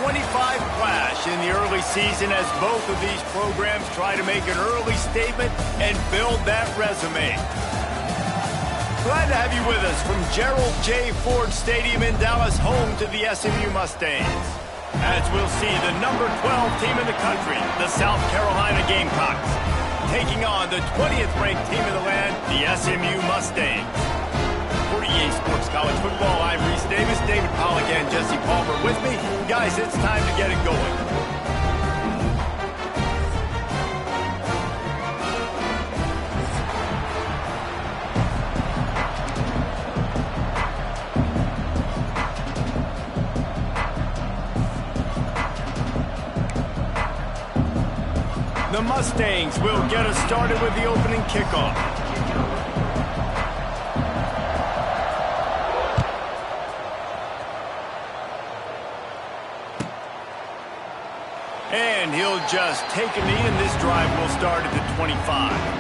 25 clash in the early season as both of these programs try to make an early statement and build that resume. Glad to have you with us from Gerald J. Ford Stadium in Dallas, home to the SMU Mustangs. As we'll see the number 12 team in the country, the South Carolina Gamecocks, taking on the 20th ranked team in the land, the SMU Mustangs. For EA Sports College Football, I'm Reese Davis, David Pollack, and Jesse Palmer with me. Guys, it's time to get it going. The Mustangs will get us started with the opening kickoff. And he'll just take a knee, and this drive will start at the 25.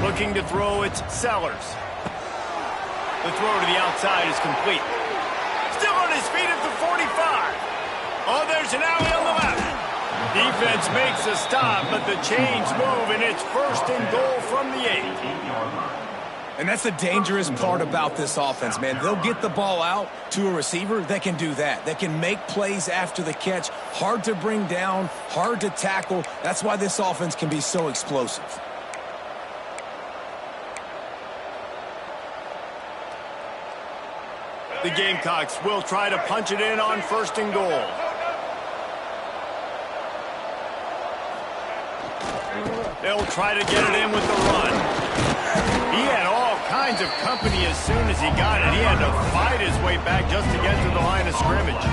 Looking to throw, it's Sellers. The throw to the outside is complete. Still on his feet at the 45. Oh, there's an alley on the left. Defense makes a stop, but the chains move, and it's first and goal from the 8. And that's the dangerous part about this offense, man. They'll get the ball out to a receiver. They can do that. They can make plays after the catch. Hard to bring down, hard to tackle. That's why this offense can be so explosive. The Gamecocks will try to punch it in on first and goal. They'll try to get it in with the run. He had all kinds of company as soon as he got it. He had to fight his way back just to get to the line of scrimmage.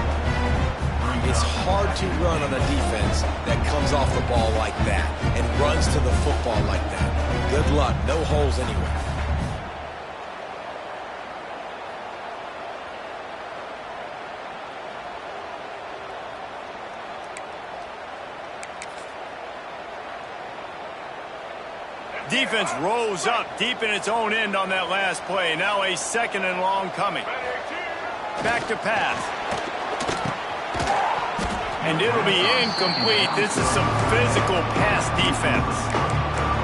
It's hard to run on a defense that comes off the ball like that and runs to the football like that. Good luck. No holes anywhere. Defense rose up deep in its own end on that last play. Now a second and long coming. Back to pass. And it'll be incomplete. This is some physical pass defense.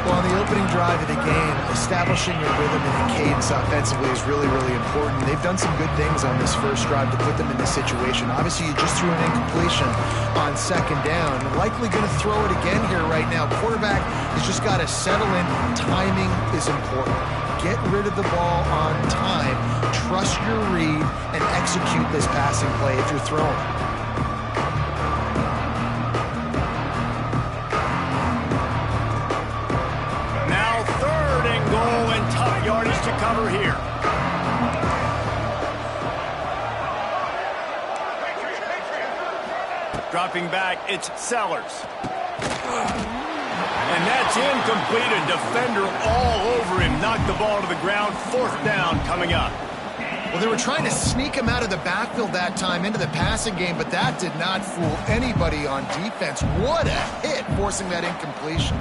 Well, on the opening drive of the game, establishing a rhythm and a cadence offensively is really, really important. They've done some good things on this first drive to put them in this situation. Obviously, you just threw an incompletion on second down. Likely going to throw it again here right now. Quarterback has just got to settle in. Timing is important. Get rid of the ball on time. Trust your read and execute this passing play if you're throwing. Yardage to cover here. Dropping back, it's Sellers. And that's incomplete. A defender all over him. Knocked the ball to the ground. Fourth down coming up. Well, they were trying to sneak him out of the backfield that time into the passing game, but that did not fool anybody on defense. What a hit, forcing that incompletion.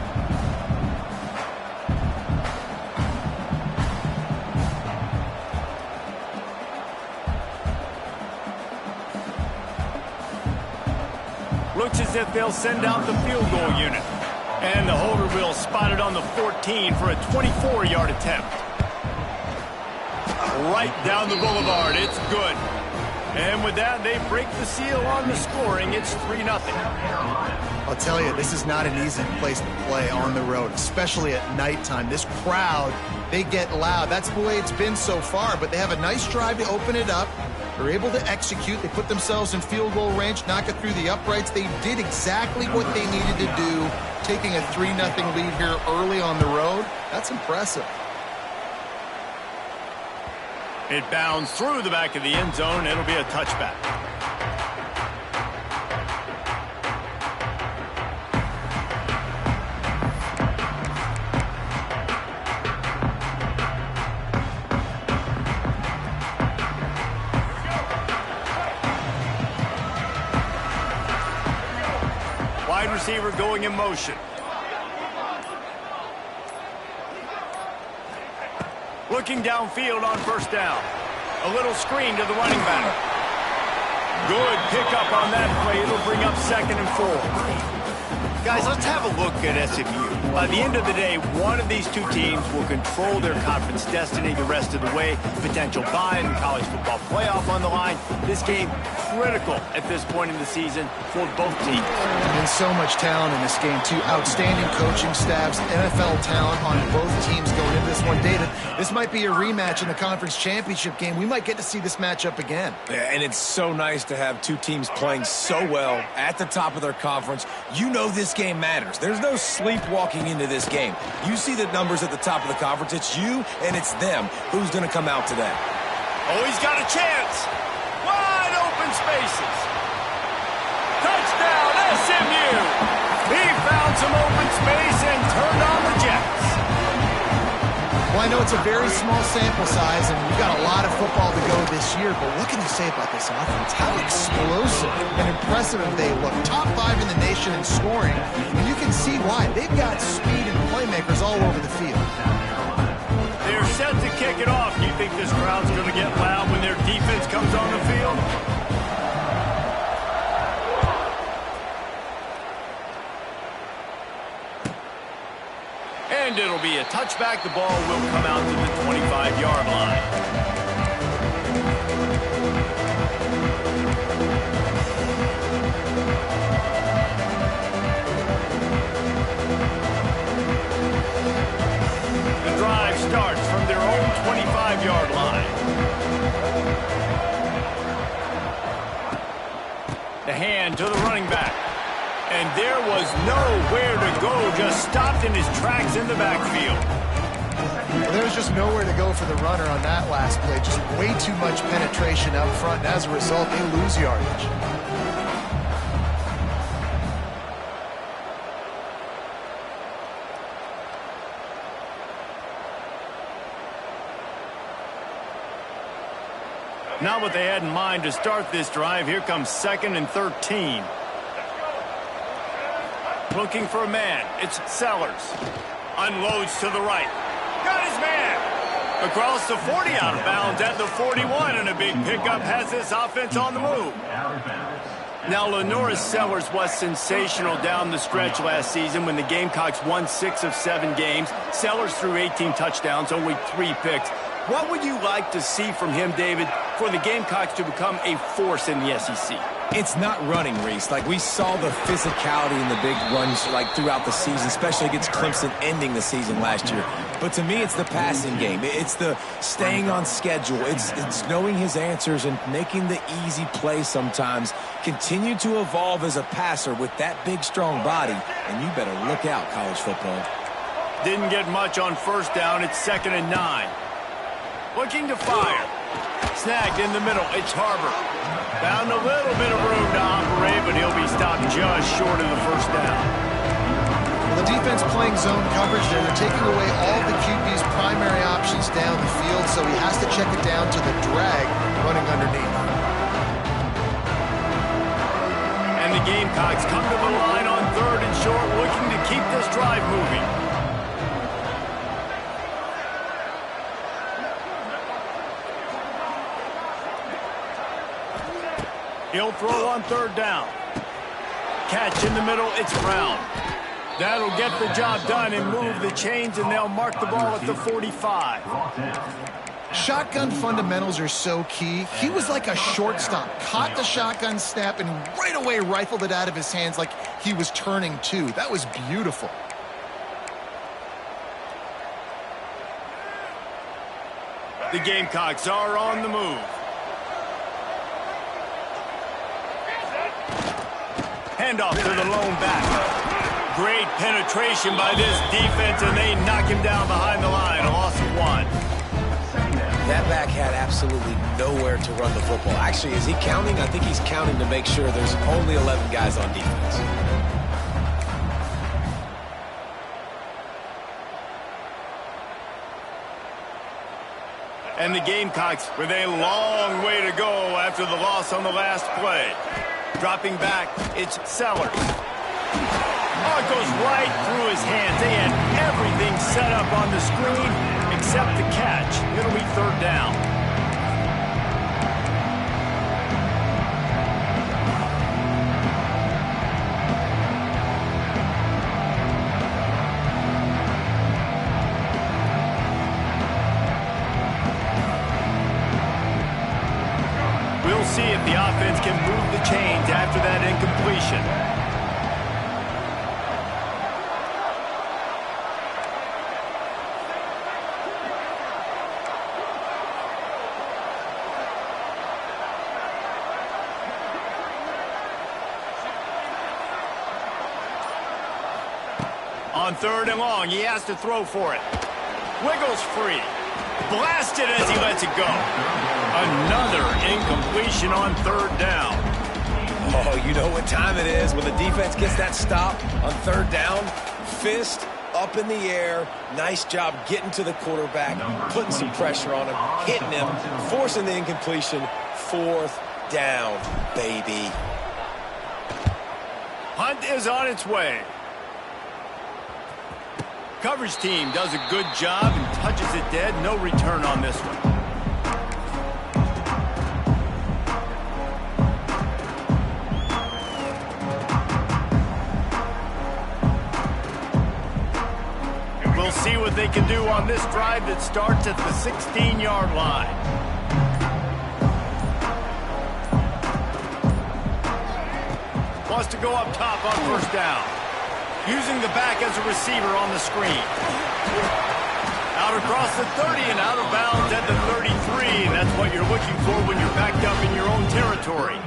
Looks as if they'll send out the field goal unit. And the holder will spot it on the 14 for a 24-yard attempt. Right down the boulevard. It's good. And with that, they break the seal on the scoring. It's 3-0. I'll tell you, this is not an easy place to play on the road, especially at nighttime. This crowd, they get loud. That's the way it's been so far, but they have a nice drive to open it up. They're able to execute. They put themselves in field goal range, knock it through the uprights. They did exactly what they needed to do, taking a 3-0 lead here early on the road. That's impressive. It bounds through the back of the end zone. It'll be a touchback. receiver going in motion. Looking downfield on first down. A little screen to the running back. Good pickup on that play. It'll bring up 2nd and 4. Guys, let's have a look at SMU. By the end of the day, one of these two teams will control their conference destiny the rest of the way. Potential bye in the college football playoff on the line. This game critical at this point in the season for both teams. And so much talent in this game, too. Outstanding coaching staffs, NFL talent on both teams going into this one. David, this might be a rematch in the conference championship game. We might get to see this matchup again. Yeah, and it's so nice to have two teams playing so well at the top of their conference. You know this game matters. There's no sleepwalking into this game. You see the numbers at the top of the conference. It's you and it's them. Who's going to come out today? Oh, he's got a chance. Wide open spaces. Touchdown, SMU. He found some open space and turned on the Jets. Well, I know it's a very small sample size, and we've got a lot of football to go this year, but what can you say about this offense? How explosive and impressive they look. Top 5 in the nation in scoring, and you can see why. They've got speed and playmakers all over the field. They're set to kick it off. Do you think this crowd's going to get loud when their defense comes on the field? And it'll be a touchback. The ball will come out to the 25-yard line. The drive starts from their own 25-yard line. The hand to the running back. And there was nowhere to go, just stopped in his tracks in the backfield. Well, there was just nowhere to go for the runner on that last play. Just way too much penetration up front, and as a result, they lose yardage. Not what they had in mind to start this drive. Here comes 2nd and 13. Looking for a man. It's Sellers. Unloads to the right. Got his man. Across the 40, out of bounds at the 41, and a big pickup has this offense on the move. Now, Lenoris Sellers was sensational down the stretch last season when the Gamecocks won 6 of 7 games. Sellers threw 18 touchdowns, only 3 picks. What would you like to see from him, David, for the Gamecocks to become a force in the SEC? It's not running, Reese. Like, we saw the physicality in the big runs, like, throughout the season, especially against Clemson ending the season last year. But to me, it's the passing game. It's the staying on schedule. It's knowing his answers and making the easy play sometimes. Continue to evolve as a passer with that big, strong body, and you better look out, college football. Didn't get much on first down. It's 2nd and 9. Looking to fire. Snagged in the middle. It's Harbor. Found a little bit of room to operate, but he'll be stopped just short of the first down. Well, the defense playing zone coverage there. They're taking away all the QB's primary options down the field, so he has to check it down to the drag running underneath. And the Gamecocks come to the line on 3rd and short, looking to keep this drive moving. He'll throw on 3rd down. Catch in the middle, it's Brown. That'll get the job done and move the chains, and they'll mark the ball at the 45. Shotgun fundamentals are so key. He was like a shortstop. Caught the shotgun snap and right away rifled it out of his hands like he was turning two. That was beautiful. The Gamecocks are on the move. Handoff to the lone back. Great penetration by this defense, and they knock him down behind the line. A loss of 1. That back had absolutely nowhere to run the football. Actually, is he counting? I think he's counting to make sure there's only 11 guys on defense. And the Gamecocks with a long way to go after the loss on the last play. Dropping back, it's Sellers. Oh, it goes right through his hands. They had everything set up on the screen except the catch. It'll be third down. We'll see if the offense can move the chains after that incompletion. On third and long, he has to throw for it. Wiggles free. Blasted as he lets it go. Another incompletion on third down. Oh, you know what time it is when the defense gets that stop on third down. Fist up in the air. Nice job getting to the quarterback, putting some pressure on him, hitting him, forcing the incompletion. Fourth down, baby. Hunt is on its way. Coverage team does a good job and touches it dead. No return on this one. We'll see what they can do on this drive that starts at the 16-yard line. Wants to go up top on first down. Using the back as a receiver on the screen. Out across the 30 and out of bounds at the 33. That's what you're looking for when you're backed up in your own territory.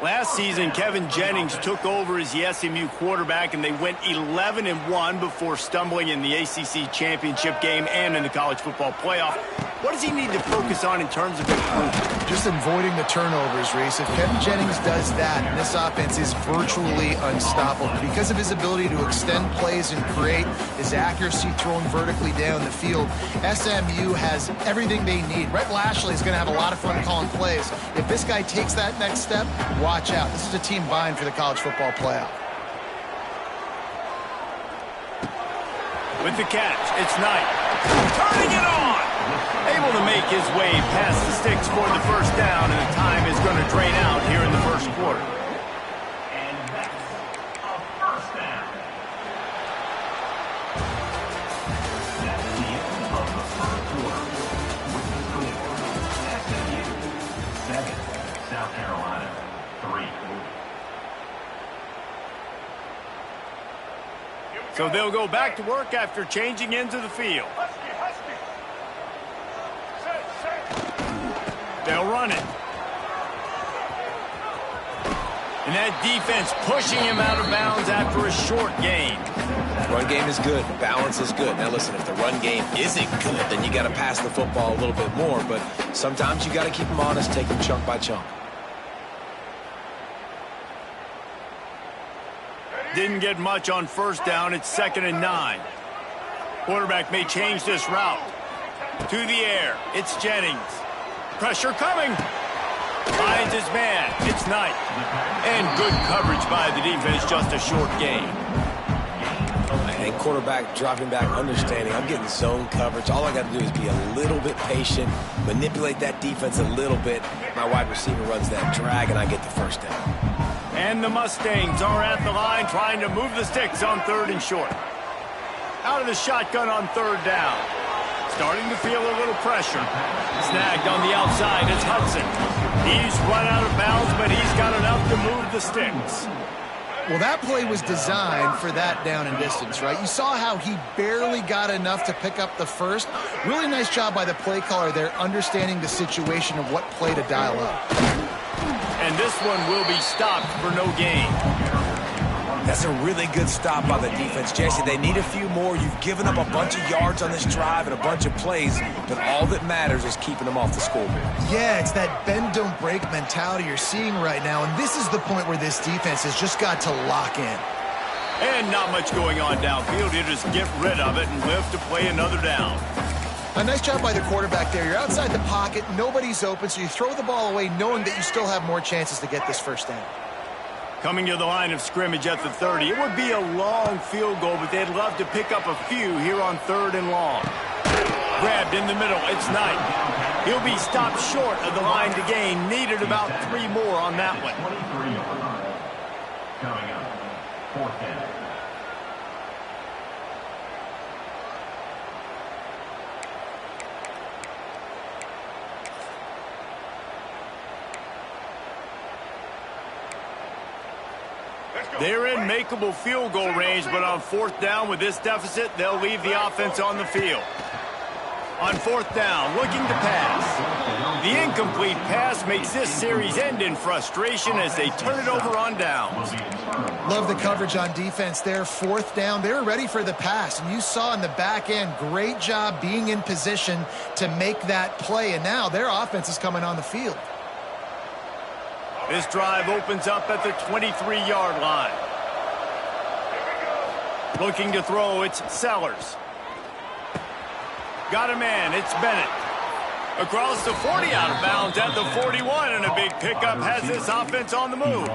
Last season, Kevin Jennings took over as the SMU quarterback, and they went 11-1 before stumbling in the ACC championship game and in the college football playoff. What does he need to focus on in terms of improvement? Just avoiding the turnovers, Reese. If Kevin Jennings does that, this offense is virtually unstoppable because of his ability to extend plays and create his accuracy throwing vertically down the field. SMU has everything they need. Rhett Lashley is going to have a lot of fun calling plays. If this guy takes that next step, watch out. This is a team vying for the college football playoff. With the catch, it's Knight. Turning it on! Able to make his way past the sticks for the first down, and the time is going to drain out here in the first quarter. And that's a first down. That's the end of the first quarter. With the score, SMU 7, South Carolina 3. So they'll go back to work after changing into the field. They'll run it. And that defense pushing him out of bounds after a short gain. Run game is good. Balance is good. Now listen, if the run game isn't good, then you got to pass the football a little bit more. But sometimes you got to keep them honest, take them chunk by chunk. Didn't get much on first down. It's 2nd and 9. Quarterback may change this route. To the air. It's Jennings. Pressure coming. Finds his man. It's Knight. And good coverage by the defense. Just a short gain. And quarterback dropping back, understanding I'm getting zone coverage. All I got to do is be a little bit patient, manipulate that defense a little bit. My wide receiver runs that drag, and I get the first down. And the Mustangs are at the line trying to move the sticks on 3rd and short. Out of the shotgun on 3rd down. Starting to feel a little pressure. Snagged on the outside, it's Hudson. He's run out of bounds, but he's got enough to move the sticks. Well, that play was designed for that down and distance, right? You saw how he barely got enough to pick up the first. Really nice job by the play caller there, understanding the situation of what play to dial up. And this one will be stopped for no gain. That's a really good stop by the defense. Jesse, they need a few more. You've given up a bunch of yards on this drive and a bunch of plays, but all that matters is keeping them off the scoreboard. Yeah, it's that bend, don't break mentality you're seeing right now, and this is the point where this defense has just got to lock in. And not much going on downfield. You just get rid of it and live to play another down. A nice job by the quarterback there. You're outside the pocket, nobody's open, so you throw the ball away knowing that you still have more chances to get this first down. Coming to the line of scrimmage at the 30. It would be a long field goal, but they'd love to pick up a few here on 3rd and long. Grabbed in the middle. It's Knight. He'll be stopped short of the line to gain. Needed about 3 more on that one. 23 yards. Coming up, 4th down. They're in makeable field goal range, but on 4th down with this deficit, they'll leave the offense on the field. On 4th down, looking to pass. The incomplete pass makes this series end in frustration as they turn it over on downs. Love the coverage on defense there. 4th down, they were ready for the pass. And you saw in the back end, great job being in position to make that play. And now their offense is coming on the field. This drive opens up at the 23-yard line. Looking to throw, it's Sellers. Got a man, it's Bennett. Across the 40, out of bounds at the 41, and a big pickup has this offense on the move.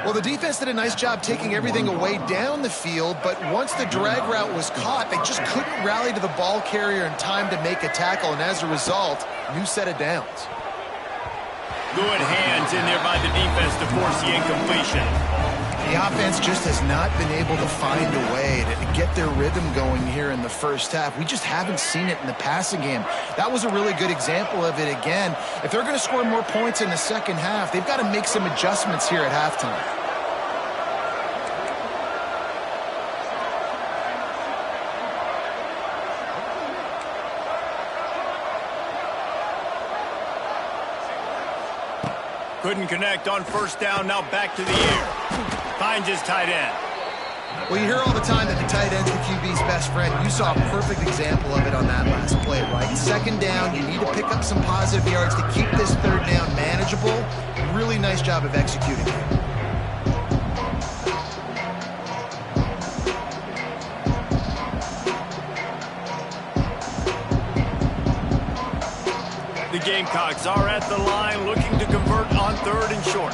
Well, the defense did a nice job taking everything away down the field, but once the drag route was caught, they just couldn't rally to the ball carrier in time to make a tackle, and as a result, new set of downs. Good hands in there by the defense to force the incompletion. The offense just has not been able to find a way to get their rhythm going here in the first half. We just haven't seen it in the passing game. That was a really good example of it again. If they're going to score more points in the second half, they've got to make some adjustments here at halftime. Couldn't connect on 1st down, now back to the air. Finds his tight end. Well, you hear all the time that the tight end's the QB's best friend. You saw a perfect example of it on that last play, right? 2nd down, you need to pick up some positive yards to keep this 3rd down manageable. Really nice job of executing it. The Gamecocks are at the line looking to convert on 3rd and short.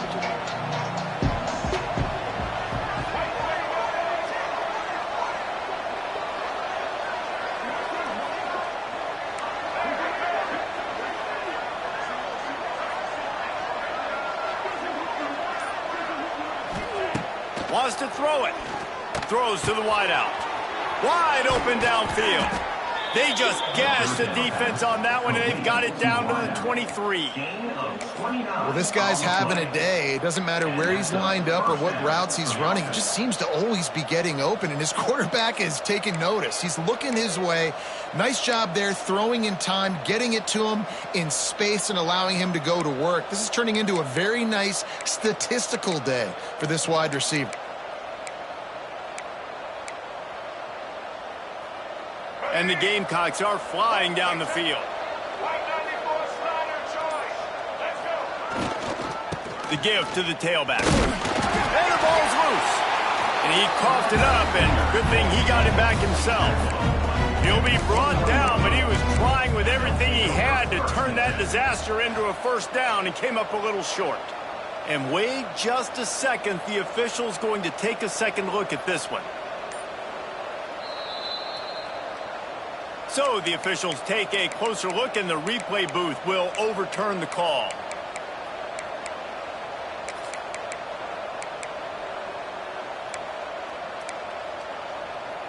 Wants to throw it. Throws to the wideout. Wide open downfield. They just gashed the defense on that one, and they've got it down to the 23. Well, this guy's having a day. It doesn't matter where he's lined up or what routes he's running. He just seems to always be getting open, and his quarterback is taking notice. He's looking his way. Nice job there, throwing in time, getting it to him in space, and allowing him to go to work. This is turning into a very nice statistical day for this wide receiver. And the Gamecocks are flying down the field. The give to the tailback. And the ball's loose. And he coughed it up, and good thing he got it back himself. He'll be brought down, but he was trying with everything he had to turn that disaster into a 1st down and came up a little short. And wait just a second, the official's going to take a second look at this one. So the officials take a closer look, and the replay booth will overturn the call.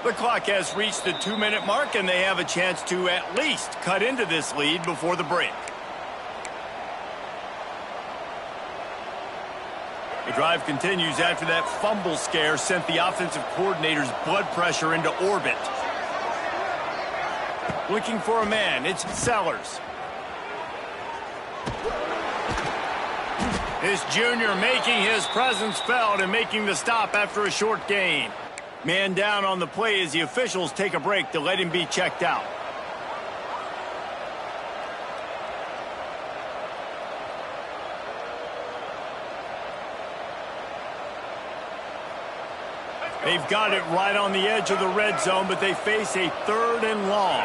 The clock has reached the 2-minute mark, and they have a chance to at least cut into this lead before the break. The drive continues after that fumble scare sent the offensive coordinator's blood pressure into orbit. Looking for a man, it's Sellers. This junior making his presence felt and making the stop after a short gain. Man down on the play as the officials take a break to let him be checked out. They've got it right on the edge of the red zone, but they face a 3rd and long.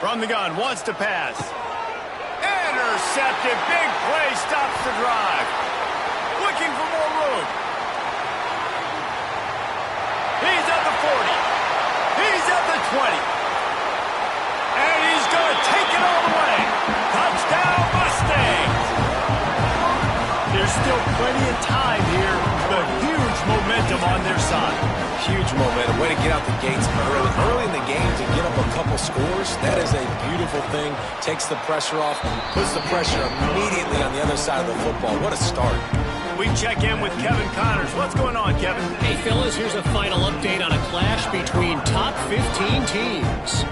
From the gun, wants to pass. Intercepted. Big play, stops the drive. Looking for more room. He's at the 40. He's at the 20. And he's going to take it all the way. Touchdown, Mustangs. There's still plenty of time here, but huge momentum on their side. Huge momentum. Way to get out the gates early in the game to get up a couple scores. That is a beautiful thing. Takes the pressure off, puts the pressure immediately on the other side of the football. What a start. We check in with Kevin Connors. What's going on, Kevin? Hey, fellas, here's a final update on a clash between top 15 teams.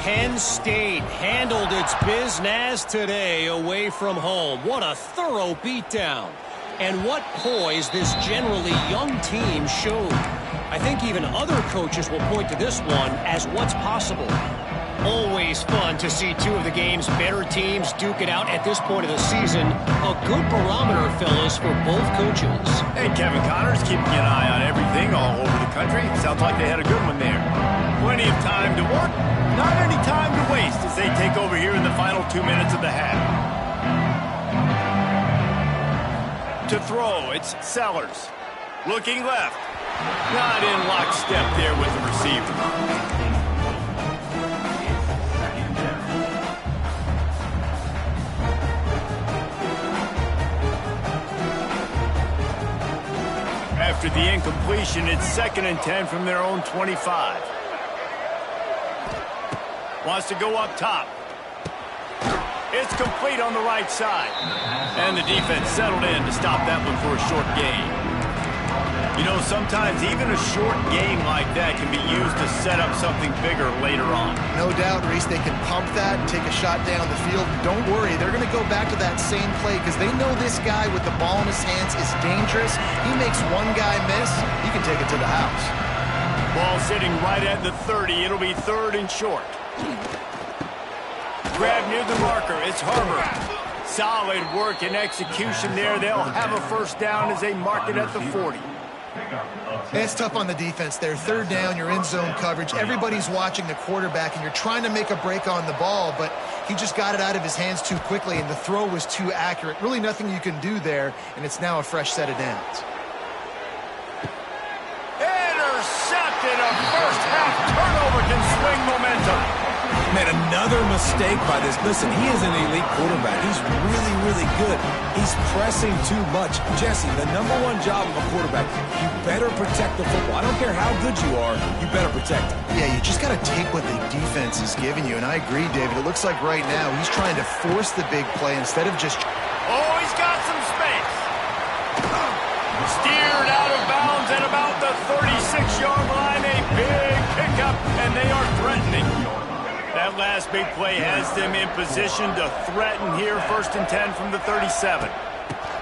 Penn State handled its business today away from home. What a thorough beatdown. And what poise this generally young team showed. I think even other coaches will point to this one as what's possible. Always fun to see two of the game's better teams duke it out at this point of the season. A good barometer, fellas, for both coaches. And Kevin Connors keeping an eye on everything all over the country. Sounds like they had a good one there. Plenty of time to work, not any time to waste as they take over here in the final 2 minutes of the half. To throw, it's Sellers. Looking left. Not in lockstep there with the receiver. After the incompletion, it's 2nd and 10 from their own 25. Wants to go up top. It's complete on the right side. And the defense settled in to stop that one for a short gain. You know, sometimes even a short game like that can be used to set up something bigger later on. No doubt, Reese, they can pump that and take a shot down the field. Don't worry, they're going to go back to that same play because they know this guy with the ball in his hands is dangerous. He makes one guy miss, he can take it to the house. Ball sitting right at the 30. It'll be 3rd and short. Grab near the marker. It's Herbert. Solid work and execution there. They'll have a first down as they mark it at the 40. It's tough on the defense there. 3rd down, you're in zone coverage. Everybody's watching the quarterback, and you're trying to make a break on the ball, but he just got it out of his hands too quickly, and the throw was too accurate. Really nothing you can do there, and it's now a fresh set of downs. Intercepted. A first-half turnover can swing momentum. Man, another mistake by this. Listen, he is an elite quarterback. He's really, really good. He's pressing too much. Jesse, the #1 job of a quarterback, you better protect the football. I don't care how good you are, you better protect it. Yeah, you just got to take what the defense is giving you, and I agree, David. It looks like right now he's trying to force the big play instead of just... Oh, he's got some space. Steered out of bounds at about the 36-yard line. A big pickup, and they are threatening. That last big play has them in position to threaten here. 1st and 10 from the 37.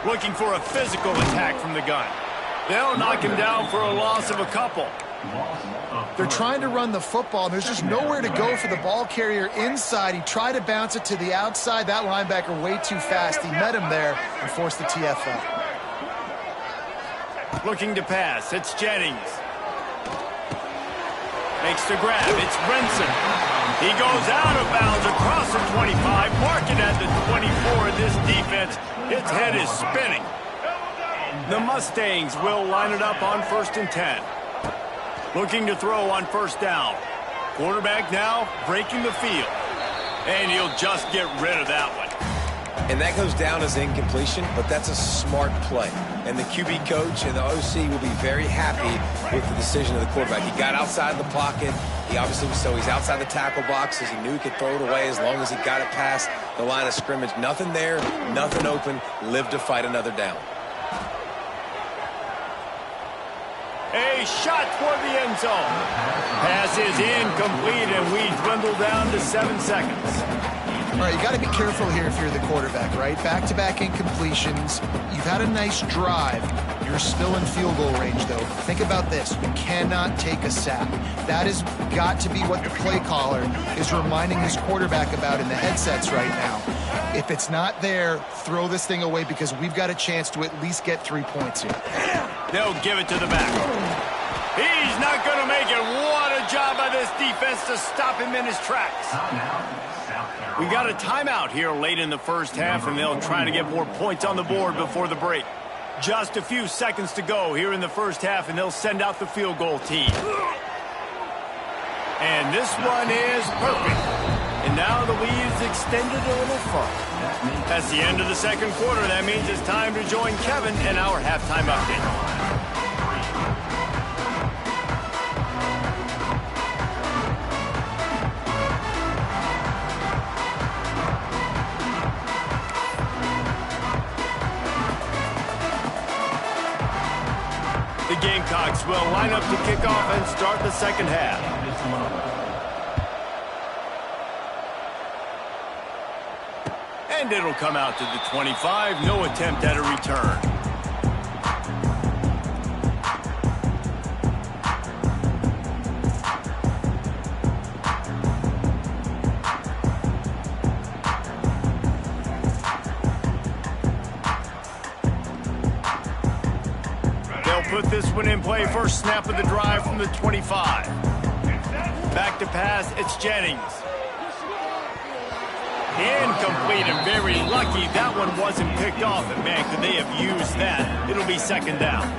Looking for a physical attack from the gun. They'll knock him down for a loss of a couple. They're trying to run the football, and there's just nowhere to go for the ball carrier inside. He tried to bounce it to the outside. That linebacker way too fast. He met him there and forced the TFL. Looking to pass. It's Jennings. Makes the grab. It's Brinson. He goes out of bounds across the 25, marking at the 24. This defense, its head is spinning. The Mustangs will line it up on 1st and 10. Looking to throw on 1st down. Quarterback now breaking the field. And he'll just get rid of that one. And that goes down as incompletion, but that's a smart play. And the QB coach and the OC will be very happy with the decision of the quarterback. He got outside the pocket. He obviously was so he's outside the tackle boxes. He knew he could throw it away as long as he got it past the line of scrimmage. Nothing there, nothing open. Live to fight another down. A shot toward the end zone. Pass is incomplete, and we dwindle down to 7 seconds. All right, you got to be careful here if you're the quarterback, right? Back-to-back incompletions. You've had a nice drive. You're still in field goal range, though. Think about this. You cannot take a sack. That has got to be what the play caller is reminding his quarterback about in the headsets right now. If it's not there, throw this thing away because we've got a chance to at least get 3 points here. They'll give it to the back. He's not going to make it. What a job by this defense to stop him in his tracks. We got a timeout here late in the first half, and they'll try to get more points on the board before the break. Just a few seconds to go here in the first half, and they'll send out the field goal team. And this one is perfect. And now the lead is extended a little further. That's the end of the second quarter. That means it's time to join Kevin in our halftime update. The Gamecocks will line up to kick off and start the second half. And it'll come out to the 25. No attempt at a return. Put this one in play. First snap of the drive from the 25. Back to pass. It's Jennings. Incomplete and very lucky that one wasn't picked off. And man, could they have used that? It'll be second down.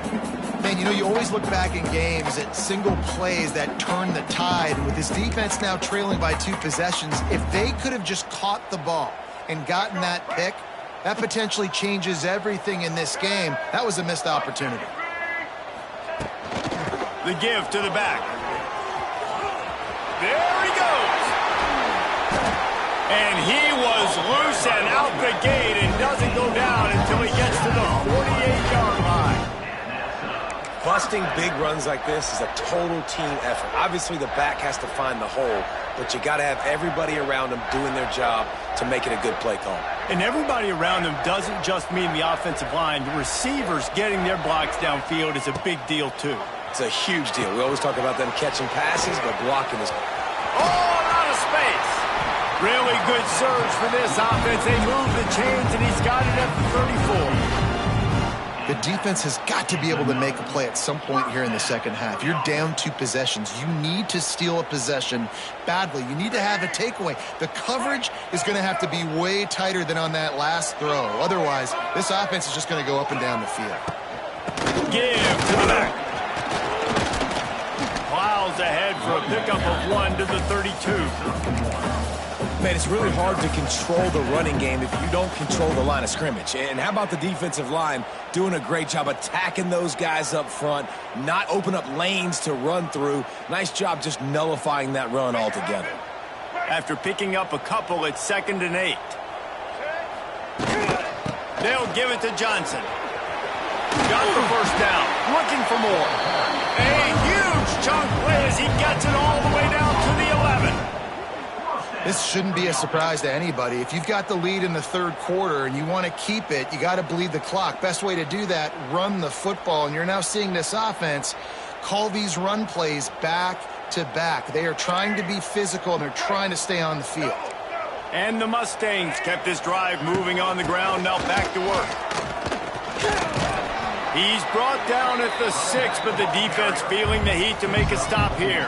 Man, you know, you always look back in games at single plays that turn the tide. And with this defense now trailing by 2 possessions, if they could have just caught the ball and gotten that pick, that potentially changes everything in this game. That was a missed opportunity. The give to the back. There he goes. And he was loose and out the gate and doesn't go down until he gets to the 48-yard line. Busting big runs like this is a total team effort. Obviously, the back has to find the hole, but you got to have everybody around him doing their job to make it a good play call. And everybody around him doesn't just mean the offensive line. The receivers getting their blocks downfield is a big deal, too. It's a huge deal. We always talk about them catching passes, but blocking is... All out of space. Really good surge for this offense. They move the chains, and he's got it at the 34. The defense has got to be able to make a play at some point here in the second half. You're down 2 possessions. You need to steal a possession badly. You need to have a takeaway. The coverage is going to have to be way tighter than on that last throw. Otherwise, this offense is just going to go up and down the field. Give to the back. Plows ahead for a pickup of 1 to the 32. Man, it's really hard to control the running game if you don't control the line of scrimmage. And how about the defensive line doing a great job attacking those guys up front, not open up lanes to run through. Nice job just nullifying that run altogether. After picking up a couple, it's 2nd and 8. They'll give it to Johnson. Got the first down. Looking for more. A huge chunk play as he gets it all the way down to the 11. This shouldn't be a surprise to anybody. If you've got the lead in the third quarter and you want to keep it, you got to bleed the clock. Best way to do that, run the football. And you're now seeing this offense call these run plays back to back. They are trying to be physical, and they're trying to stay on the field. And the Mustangs kept this drive moving on the ground. Now back to work. He's brought down at the 6, but the defense feeling the heat to make a stop here.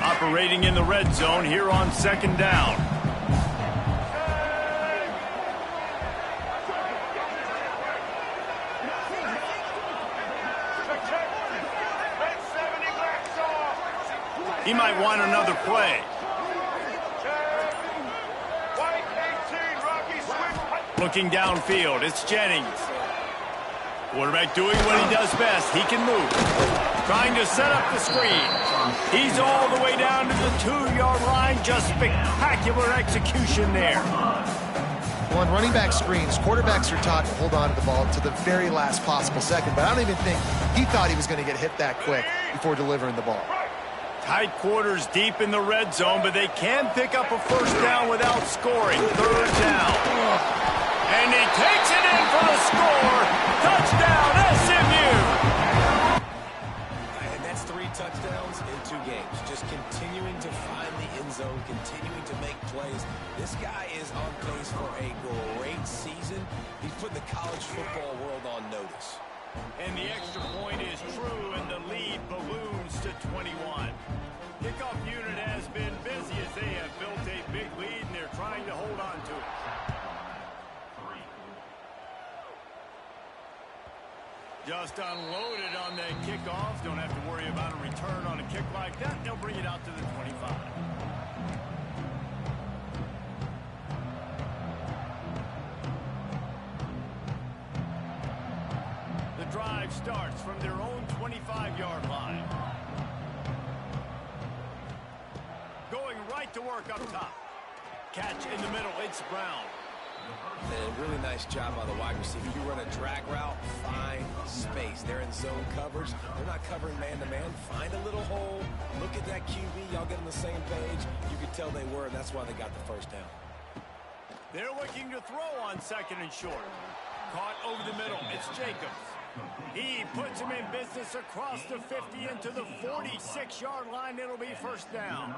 Operating in the red zone here on 2nd down. He might want another play. Looking downfield, it's Jennings. Quarterback doing what he does best. He can move. Trying to set up the screen. He's all the way down to the 2-yard line. Just spectacular execution there. Well, on running back screens, quarterbacks are taught to hold on to the ball to the very last possible second, but I don't even think he thought he was going to get hit that quick before delivering the ball. Tight quarters deep in the red zone, but they can pick up a first down without scoring. 3rd down. And he takes it in for the score. Touchdown, SMU. And that's 3 touchdowns in 2 games. Just continuing to find the end zone. zone, continuing to make plays. This guy is on pace for a great season. He's putting the college football world on notice. And the extra point is true, and the lead balloons to 21. Kickoff unit has been busy as they have built a big lead, and they're trying to hold on to it. Just unloaded on that kickoff. Don't have to worry about a return on a kick like that. They'll bring it out to the 25. The drive starts from their own 25-yard line. Going right to work up top. Catch in the middle. It's Brown. And a really nice job by the wide receiver. You run a drag route, find space. They're in zone coverage. They're not covering man-to-man. Find a little hole. Look at that QB. Y'all get on the same page. You could tell they were, and that's why they got the first down. They're looking to throw on second and short. Caught over the middle. It's Jacobs. He puts him in business across the 50 into the 46-yard line. It'll be first down.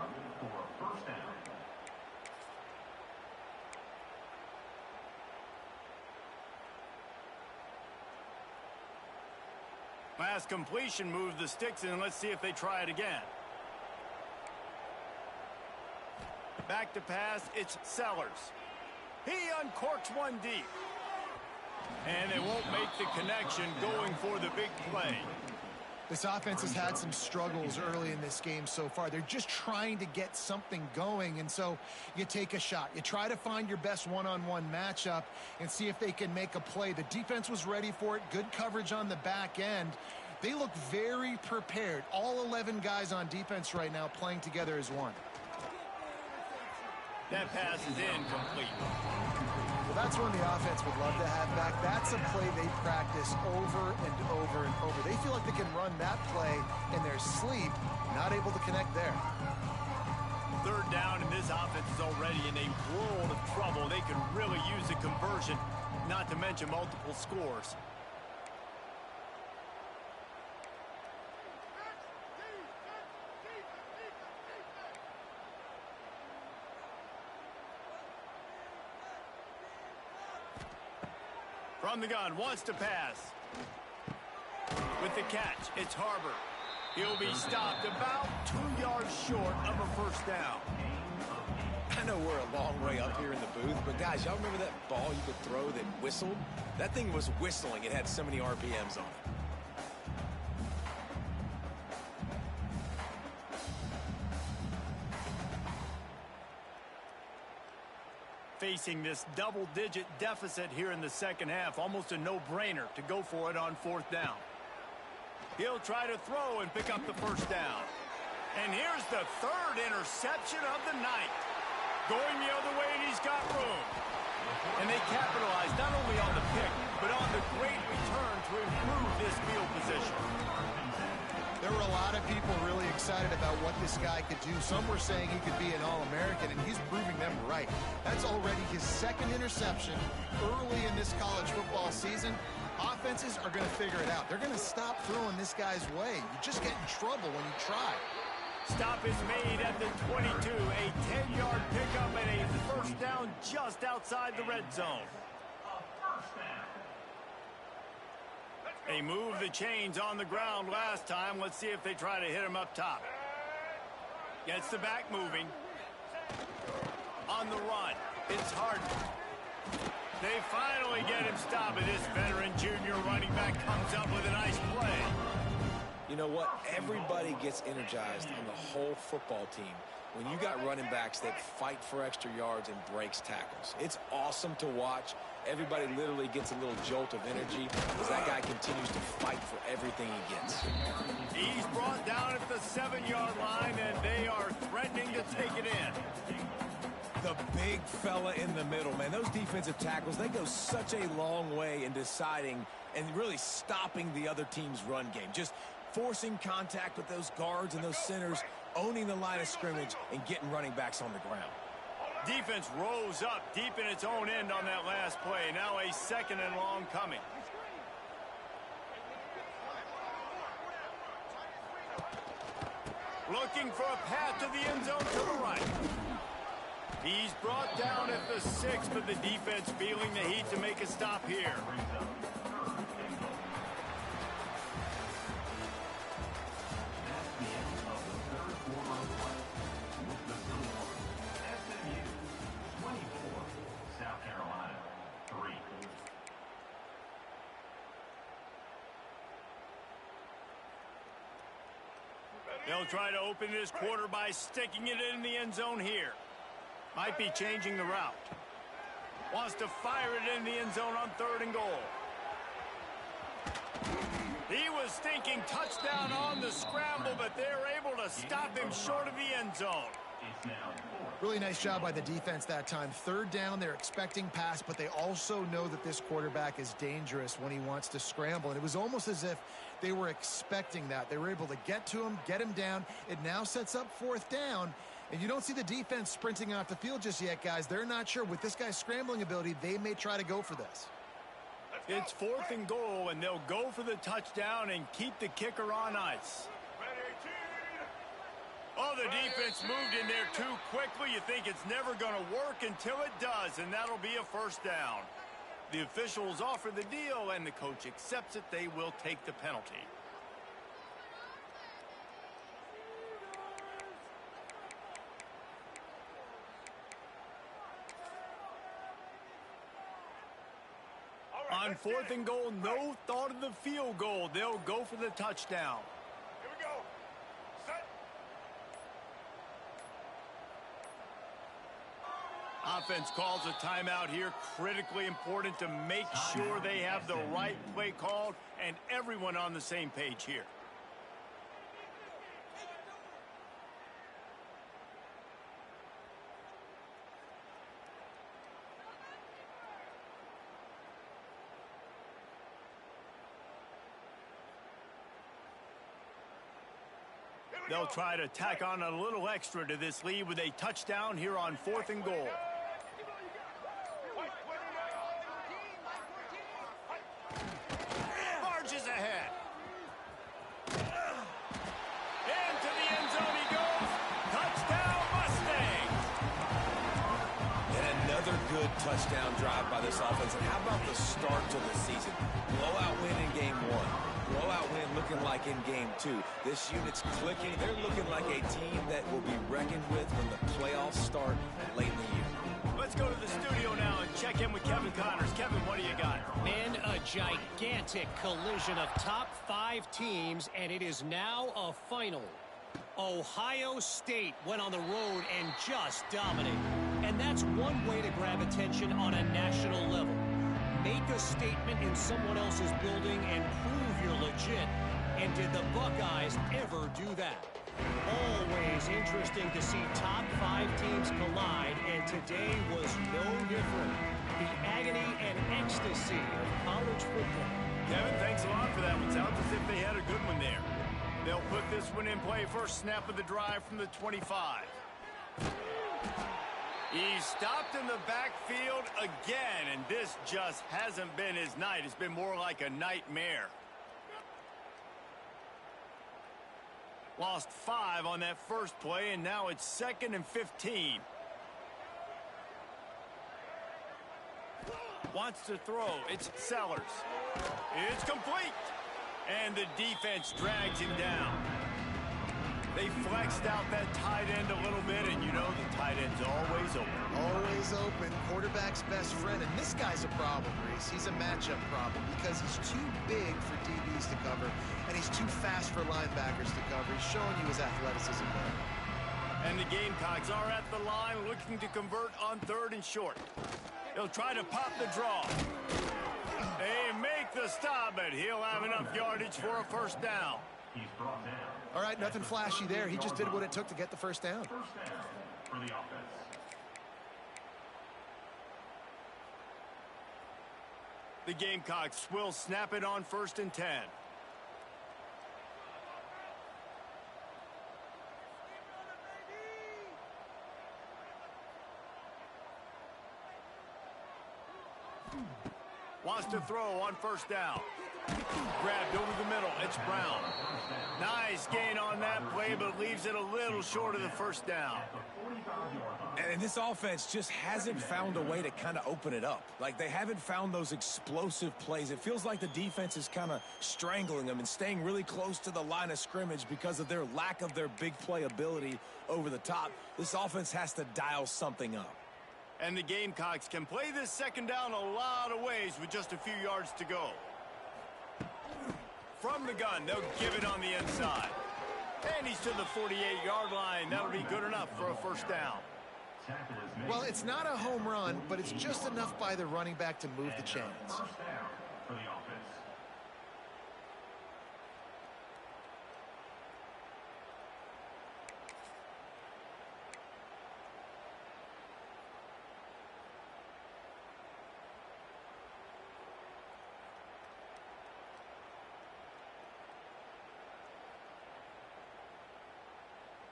Last completion moved the sticks in. Let's see if they try it again. Back to pass. It's Sellers. He uncorks one deep. And they won't make the connection going for the big play. This offense has had some struggles early in this game so far. They're just trying to get something going, and so you take a shot. You try to find your best one-on-one matchup and see if they can make a play. The defense was ready for it. Good coverage on the back end. They look very prepared. All 11 guys on defense right now playing together as one. That pass is incomplete. Well, that's one the offense would love to have back. That's a play they practice over and over and over. They feel like they can run that play in their sleep, not able to connect there. Third down, and this offense is already in a world of trouble. They could really use a conversion, not to mention multiple scores. From the gun, wants to pass. With the catch, it's Harbor. He'll be stopped about 2 yards short of a first down. I know we're a long way up here in the booth, but guys, y'all remember that ball you could throw that whistled? That thing was whistling. It had so many RPMs on it. Facing this double-digit deficit here in the second half, almost a no-brainer to go for it on fourth down. He'll try to throw and pick up the first down. And here's the third interception of the night. Going the other way, and he's got room. And they capitalize not only on the pick, but on the great return to improve this field position. There were a lot of people really excited about what this guy could do. Some were saying he could be an All-American, and he's proving them right. That's already his second interception early in this college football season. Offenses are going to figure it out. They're going to stop throwing this guy's way. You just get in trouble when you try. Stop is made at the 22. A 10-yard pickup and a first down just outside the red zone. They moved the chains on the ground last time. Let's see if they try to hit him up top. Gets the back moving. On the run, it's Harden. They finally get him stopped, and this veteran junior running back comes up with a nice play. You know what? Everybody gets energized on the whole football team when you got running backs that fight for extra yards and breaks tackles. It's awesome to watch. Everybody literally gets a little jolt of energy as that guy continues to fight for everything he gets. He's brought down at the 7-yard line, and they are threatening to take it in. The big fella in the middle, man. Those defensive tackles, they go such a long way in deciding and really stopping the other team's run game. Just forcing contact with those guards and those centers, owning the line of scrimmage, and getting running backs on the ground. Defense rose up deep in its own end on that last play. Now a second and long coming. Looking for a path to the end zone to the right. He's brought down at the 6, but the defense feeling the heat to make a stop here. That's the end of the third quarter of play. With the score, SMU 24, South Carolina 3. They'll try to open this quarter by sticking it in the end zone here. Might be changing the route. Wants to fire it in the end zone on 3rd and goal. He was thinking touchdown on the scramble, but they're able to stop him short of the end zone. It's now 4th. Really nice job by the defense that time. 3rd down, they're expecting pass, but they also know that this quarterback is dangerous when he wants to scramble. And it was almost as if they were expecting that. They were able to get to him, get him down. It now sets up 4th down. And you don't see the defense sprinting off the field just yet, guys. They're not sure. With this guy's scrambling ability, they may try to go for this. It's 4th and goal, and they'll go for the touchdown and keep the kicker on ice. Oh, the defense moved in there too quickly. You think it's never going to work until it does, and that'll be a 1st down. The officials offer the deal, and the coach accepts it. They will take the penalty. On 4th and goal, no thought of the field goal. They'll go for the touchdown. Here we go. Set. Offense calls a timeout here. Critically important to make sure they have the right play called and everyone on the same page here. They'll try to tack on a little extra to this lead with a touchdown here on 4th and goal. Marches ahead. Into the end zone he goes. Touchdown Mustangs. And another good touchdown drive by this offense. And how about the start to the season? Blowout win in game 1. Blowout win looking like in game 2. This unit's clicking. They're looking like a team that will be reckoned with when the playoffs start late in the year. Let's go to the studio now and check in with Kevin Connors. Kevin, what do you got? Man, a gigantic collision of top 5 teams, and it is now a final. Ohio State went on the road and just dominated. And that's one way to grab attention on a national level. Make a statement in someone else's building and prove you're legit. And did the Buckeyes ever do that? Always interesting to see top 5 teams collide, and today was no different. The agony and ecstasy of college football. Kevin, thanks a lot for that one. Sounds as if they had a good one there. They'll put this one in play. First snap of the drive from the 25. He's stopped in the backfield again, and this just hasn't been his night. It's been more like a nightmare. Lost 5 on that first play, and now it's 2nd and 15. Wants to throw. It's Sellers. It's complete. And the defense drags him down. They flexed out that tight end a little bit, and you know the tight end's always open. Always open. Quarterback's best friend. And this guy's a problem, Reese. He's a matchup problem because he's too big for DBs to cover, and he's too fast for linebackers to cover. He's showing you his athleticism there. And the Gamecocks are at the line looking to convert on 3rd and short. He'll try to pop the draw. They make the stop, but he'll have enough yardage for a 1st down. He's brought down. All right, nothing flashy there. He just did what it took to get the 1st down. 1st down for the offense. The Gamecocks will snap it on 1st and 10. Wants to throw on 1st down. Grabbed over the middle. It's Brown. Nice Nice gain on that play, but leaves it a little short of the first down. And this offense just hasn't found a way to kind of open it up. Like, they haven't found those explosive plays. It feels like the defense is kind of strangling them and staying really close to the line of scrimmage because of their lack of their big play ability over the top. This offense has to dial something up. And the Gamecocks can play this second down a lot of ways with just a few yards to go. From the gun, they'll give it on the inside. And he's to the 48-yard line. That'll be good enough for a first down. Well, it's not a home run, but it's just enough by the running back to move the chains. First down for the offense.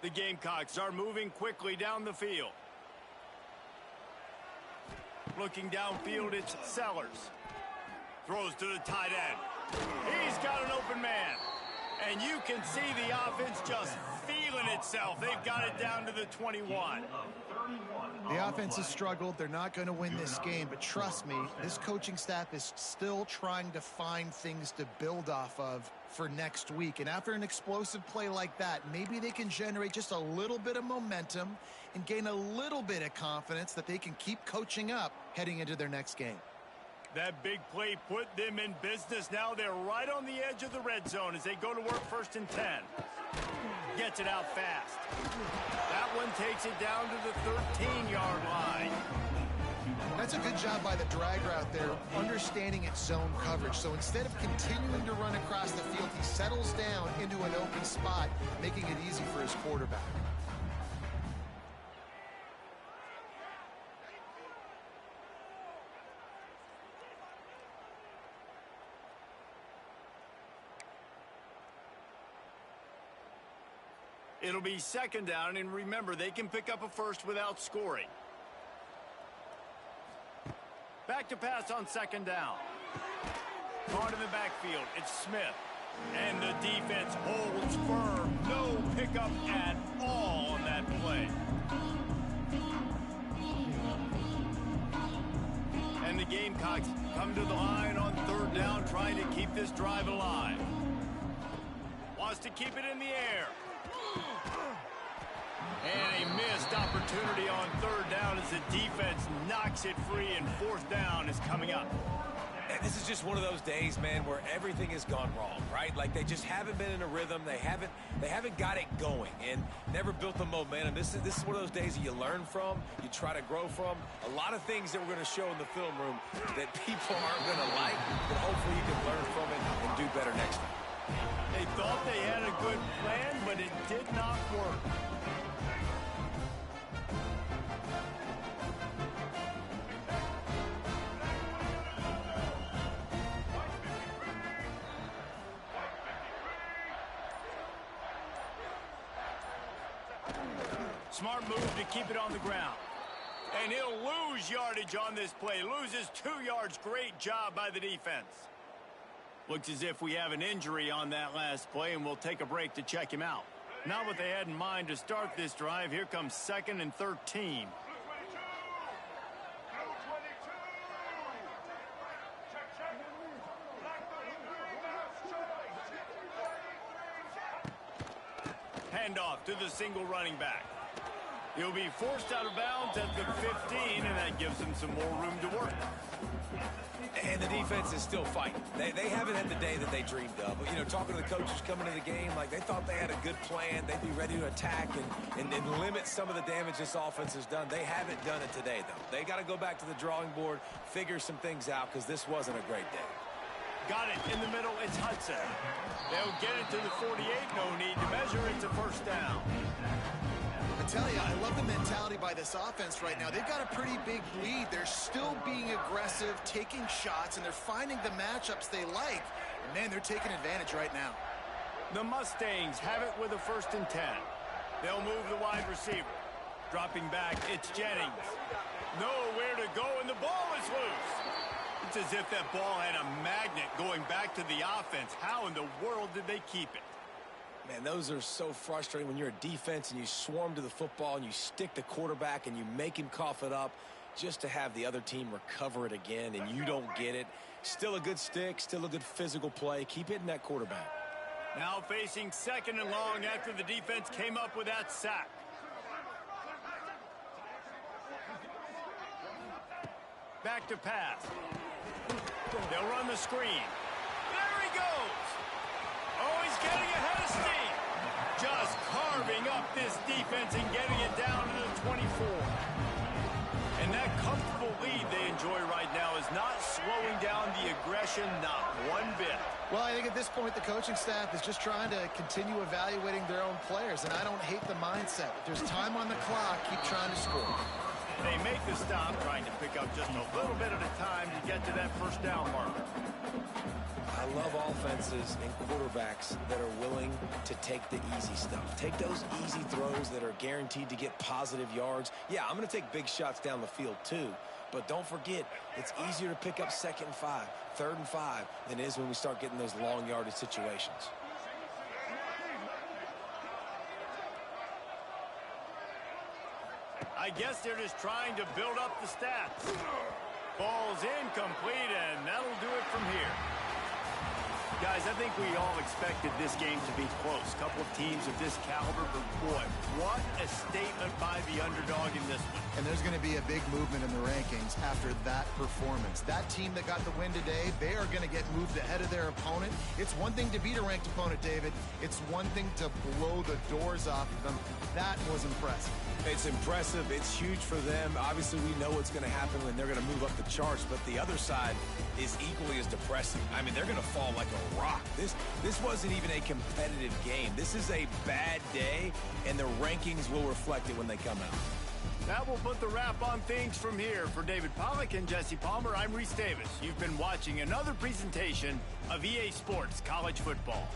The Gamecocks are moving quickly down the field. Looking downfield, it's Sellers. Throws to the tight end. He's got an open man. And you can see the offense just feeling itself. They've got it down to the 21. The offense has struggled. They're not going to win this game, but trust me, this coaching staff is still trying to find things to build off of for next week. And after an explosive play like that, maybe they can generate just a little bit of momentum and gain a little bit of confidence that they can keep coaching up heading into their next game. That big play put them in business. Now they're right on the edge of the red zone as they go to work 1st and 10. Gets it out fast. That one takes it down to the 13-yard line. That's a good job by the drag route there, understanding its zone coverage. So instead of continuing to run across the field, he settles down into an open spot, making it easy for his quarterback. It'll be 2nd down, and remember, they can pick up a first without scoring. Back to pass on 2nd down. On to the backfield, it's Smith. And the defense holds firm. No pickup at all on that play. And the Gamecocks come to the line on 3rd down, trying to keep this drive alive. Wants to keep it in the air. And a missed opportunity on 3rd down as the defense knocks it free, and 4th down is coming up. And this is just one of those days, man, where everything has gone wrong, right? Like, they just haven't been in a rhythm. They haven't got it going and never built the momentum. This is one of those days that you learn from, you try to grow from. A lot of things that we're going to show in the film room that people aren't going to like, but hopefully you can learn from it and do better next time. They thought they had a good plan, but it did not work. Smart move to keep it on the ground. And he'll lose yardage on this play. Loses 2 yards. Great job by the defense. Looks as if we have an injury on that last play, and we'll take a break to check him out. Not what they had in mind to start this drive. Here comes 2nd and 13. Handoff to the single running back. He'll be forced out of bounds at the 15, and that gives him some more room to work. And the defense is still fighting. They haven't had the day that they dreamed of. But, you know, talking to the coaches coming to the game, like, they thought they had a good plan. They'd be ready to attack and limit some of the damage this offense has done. They haven't done it today, though. They got to go back to the drawing board, figure some things out, because this wasn't a great day. Got it in the middle. It's Hudson. They'll get it to the 48. No need to measure. It's a first down. I tell you, I love the mentality by this offense right now. They've got a pretty big lead. They're still being aggressive, taking shots, and they're finding the matchups they like. And man, they're taking advantage right now. The Mustangs have it with a 1st and 10. They'll move the wide receiver. Dropping back, it's Jennings. Nowhere to go, and the ball is loose. It's as if that ball had a magnet going back to the offense. How in the world did they keep it? Man, those are so frustrating when you're a defense and you swarm to the football and you stick the quarterback and you make him cough it up just to have the other team recover it again and you don't get it. Still a good stick, still a good physical play. Keep hitting that quarterback. Now facing 2nd and long after the defense came up with that sack. Back to pass. They'll run the screen. There he goes. Oh, he's getting ahead of steam. Just carving up this defense and getting it down to the 24. And that comfortable lead they enjoy right now is not slowing down the aggression, not one bit. Well, I think at this point the coaching staff is just trying to continue evaluating their own players, and I don't hate the mindset. If there's time on the clock, keep trying to score. They make the stop, trying to pick up just a little bit at a time to get to that first down marker. I love offenses and quarterbacks that are willing to take the easy stuff. Take those easy throws that are guaranteed to get positive yards. Yeah, I'm going to take big shots down the field too. But don't forget, it's easier to pick up 2nd and 5, 3rd and 5 than it is when we start getting those long yardage situations. I guess they're just trying to build up the stats. Ball's incomplete, and that'll do it from here. Guys, I think we all expected this game to be close. A couple of teams of this caliber, but boy, what a statement by the underdog in this one. And there's going to be a big movement in the rankings after that performance. That team that got the win today, they are going to get moved ahead of their opponent. It's one thing to beat a ranked opponent, David. It's one thing to blow the doors off of them. That was impressive. It's impressive. It's huge for them. Obviously, we know what's going to happen when they're going to move up the charts, but the other side is equally as depressing. I mean, they're going to fall like a rock. This wasn't even a competitive game. This is a bad day, and the rankings will reflect it when they come out. That will put the wrap on things from here. For David Pollack and Jesse Palmer, I'm Reese Davis. You've been watching another presentation of EA Sports College Football.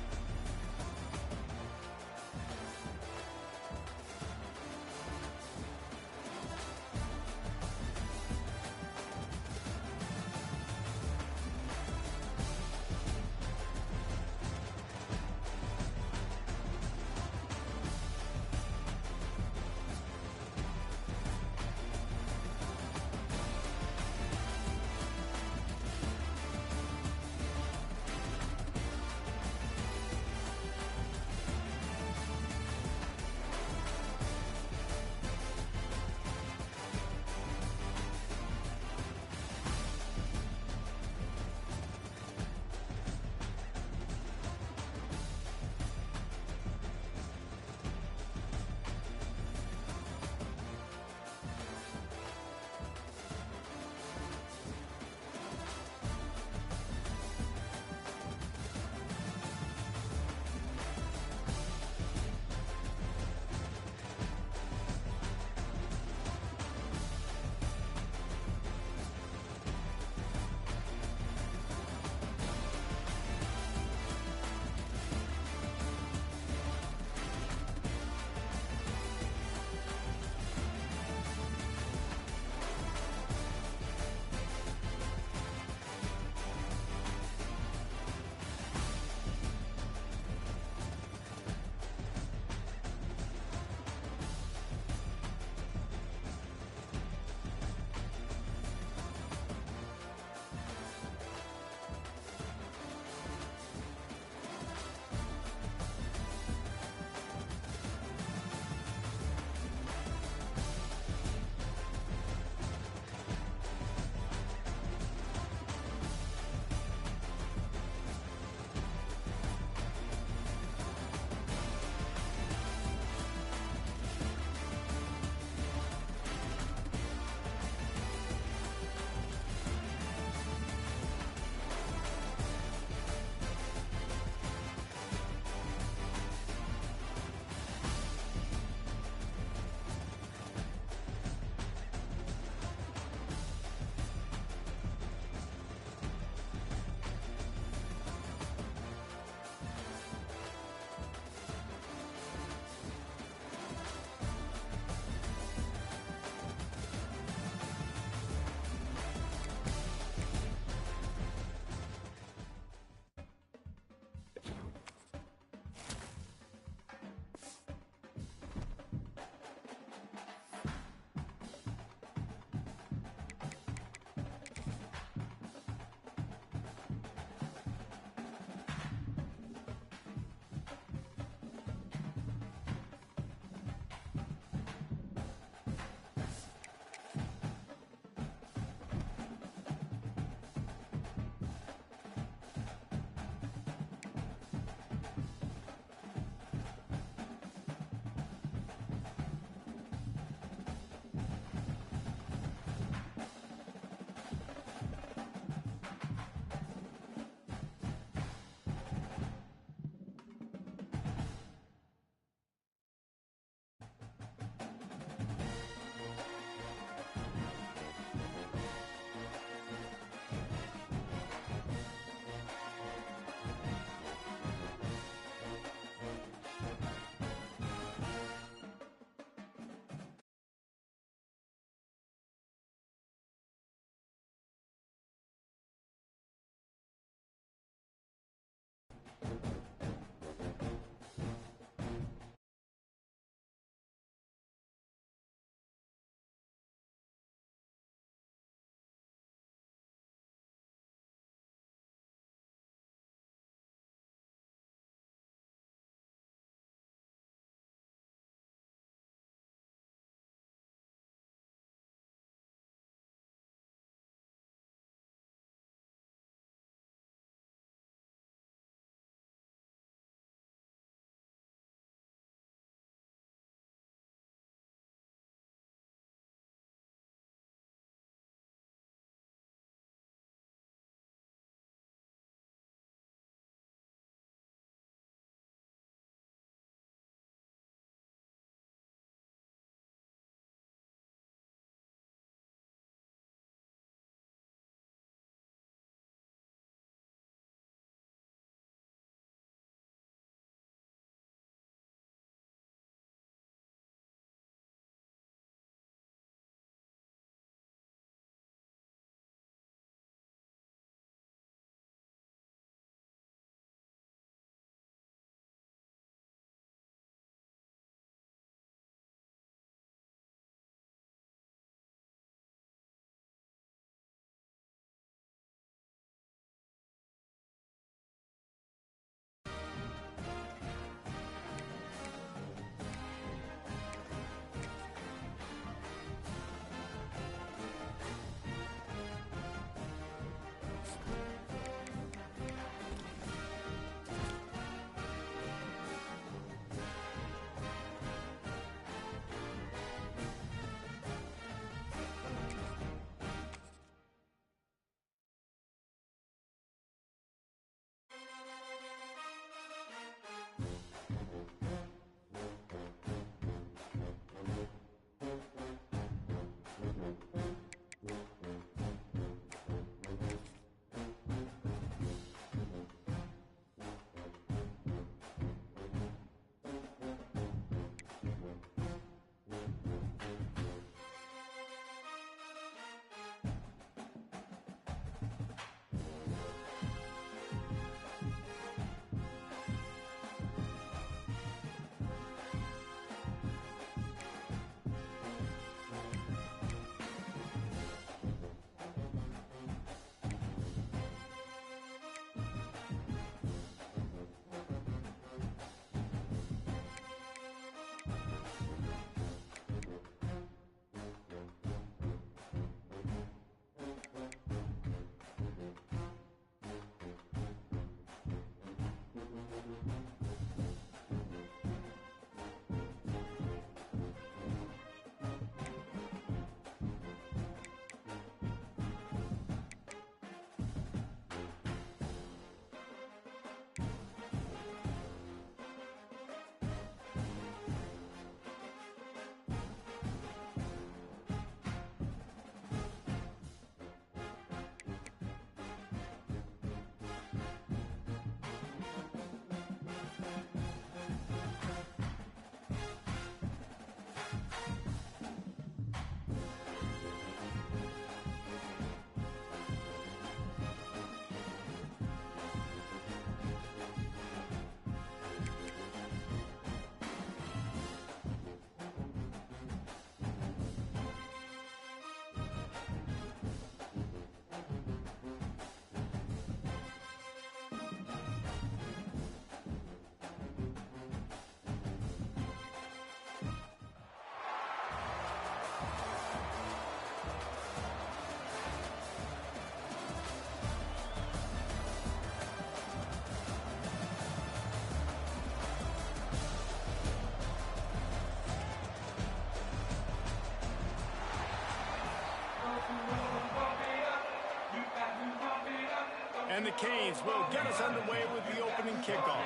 the Canes will get us underway with the opening kickoff.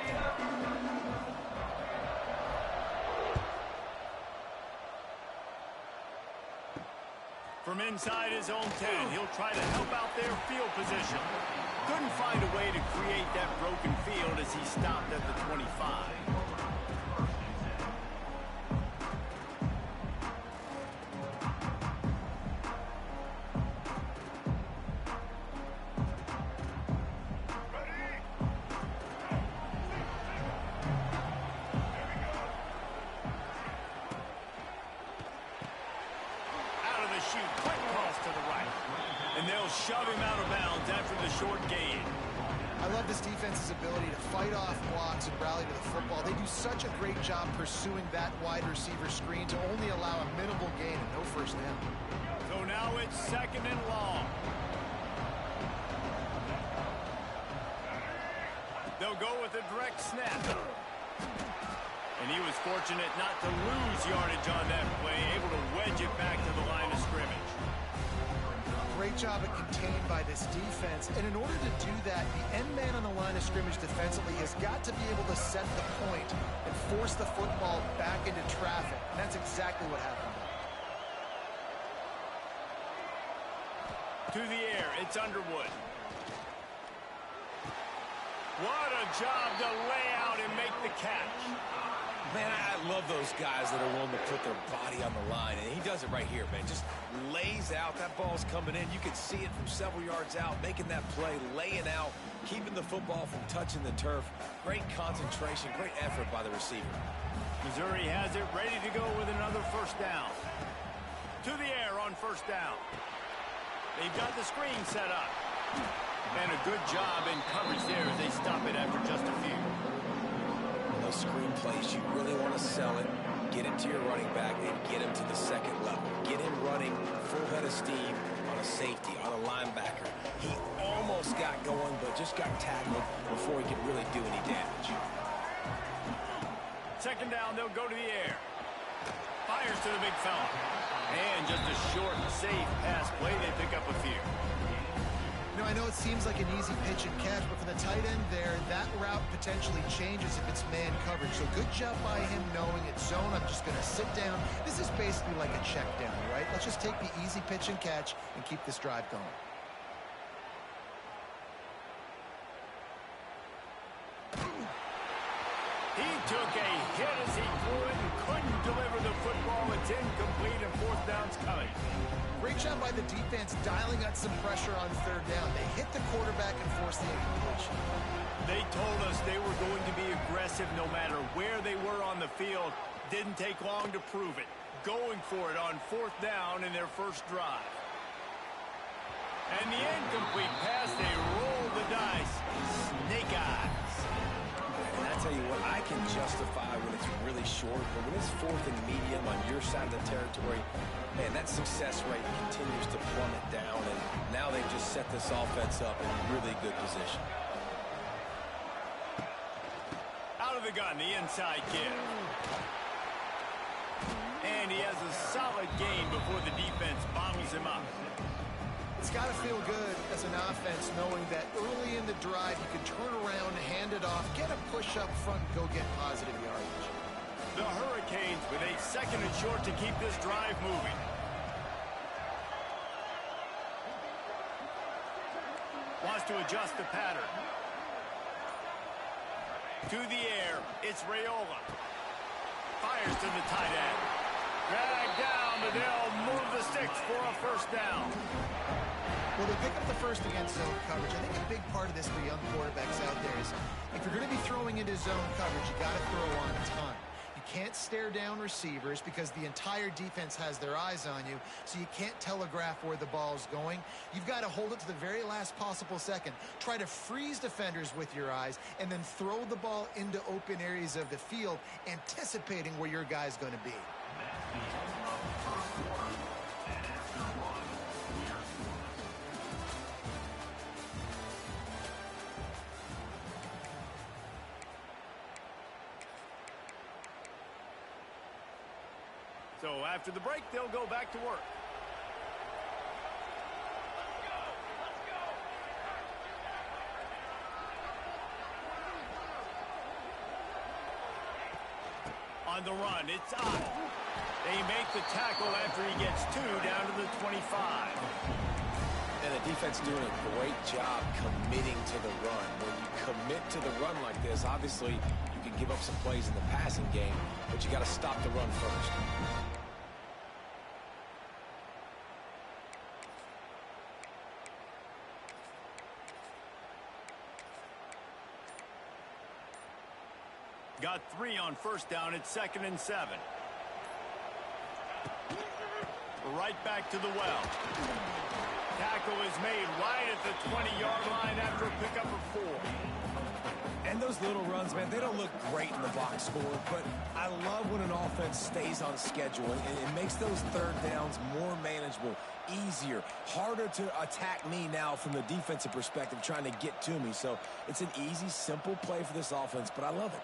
From inside his own 10, he'll try to help out their field position. Couldn't find a way to create that broken field as he stopped at the 25. Shove him out of bounds after the short gain. I love this defense's ability to fight off blocks and rally to the football. They do such a great job pursuing that wide receiver screen to only allow a minimal gain and no first down. So now it's 2nd and long. They'll go with a direct snap. And he was fortunate not to lose yardage on that play, able to wedge it back to the line of scrimmage. Great job at contained by this defense. And in order to do that, the end man on the line of scrimmage defensively has got to be able to set the point and force the football back into traffic. And that's exactly what happened. To the air, it's Underwood. What a job to lay out and make the catch. Man, I love those guys that are willing to put their body on the line, and he does it right here, man. Just lays out. That ball's coming in. You can see it from several yards out, making that play, laying out, keeping the football from touching the turf. Great concentration, great effort by the receiver. Missouri has it ready to go with another first down. To the air on first down. They've got the screen set up. And a good job in coverage there as they stop it after just a few. Those screen plays, you really want to sell it, get it to your running back, and get him to the second level. Get him running full head of steam on a safety, on a linebacker. He almost got going, but just got tackled before he could really do any damage. 2nd down, they'll go to the air. Fires to the big fella. And just a short, safe pass play, they pick up a few. You know, I know it seems like an easy pitch and catch, but for the tight end there, that route potentially changes if it's man coverage. So good job by him knowing it's zone. I'm just going to sit down. This is basically like a check down, right? Let's just take the easy pitch and catch and keep this drive going. He took a hit as he threw it and couldn't deliver the football. It's incomplete and 4th down's coming. Great job by the defense dialing out some pressure on 3rd down. They hit the quarterback and forced the incompletion. They told us they were going to be aggressive no matter where they were on the field. Didn't take long to prove it. Going for it on 4th down in their first drive. And the incomplete pass, they roll the dice. Snake eyes. And I tell you what, I can justify when it's really short, but when it's 4th and medium on your side of the territory, man, that success rate continues to plummet down, and now they've just set this offense up in really good position. Out of the gun, the inside give. And he has a solid gain before the defense bottles him up. It's got to feel good as an offense knowing that early in the drive you can turn around, hand it off, get a push up front, and go get positive yardage. The Hurricanes with a 2nd and short to keep this drive moving. Wants to adjust the pattern. To the air, it's Raiola. Fires to the tight end. Dragged down, but they'll move the sticks for a first down. Well, they pick up the first against zone coverage. I think a big part of this for young quarterbacks out there is if you're going to be throwing into zone coverage, you got to throw on time. You can't stare down receivers because the entire defense has their eyes on you, so you can't telegraph where the ball is going. You've got to hold it to the very last possible second. Try to freeze defenders with your eyes and then throw the ball into open areas of the field, anticipating where your guy's going to be. That's the end of the first quarter. And after one, we are scoreless. So after the break, they'll go back to work. on the run. It's up. They make the tackle after he gets 2 down to the 25. And the defense doing a great job committing to the run. When you commit to the run like this, obviously you can give up some plays in the passing game, but you got to stop the run first. Got 3 on first down. It's 2nd and 7. Right back to the well. Tackle is made right at the 20-yard line after a pickup of 4. And those little runs, man, they don't look great in the box score, but I love when an offense stays on schedule, and it makes those third downs more manageable, easier, harder to attack me now from the defensive perspective trying to get to me. So it's an easy, simple play for this offense, but I love it.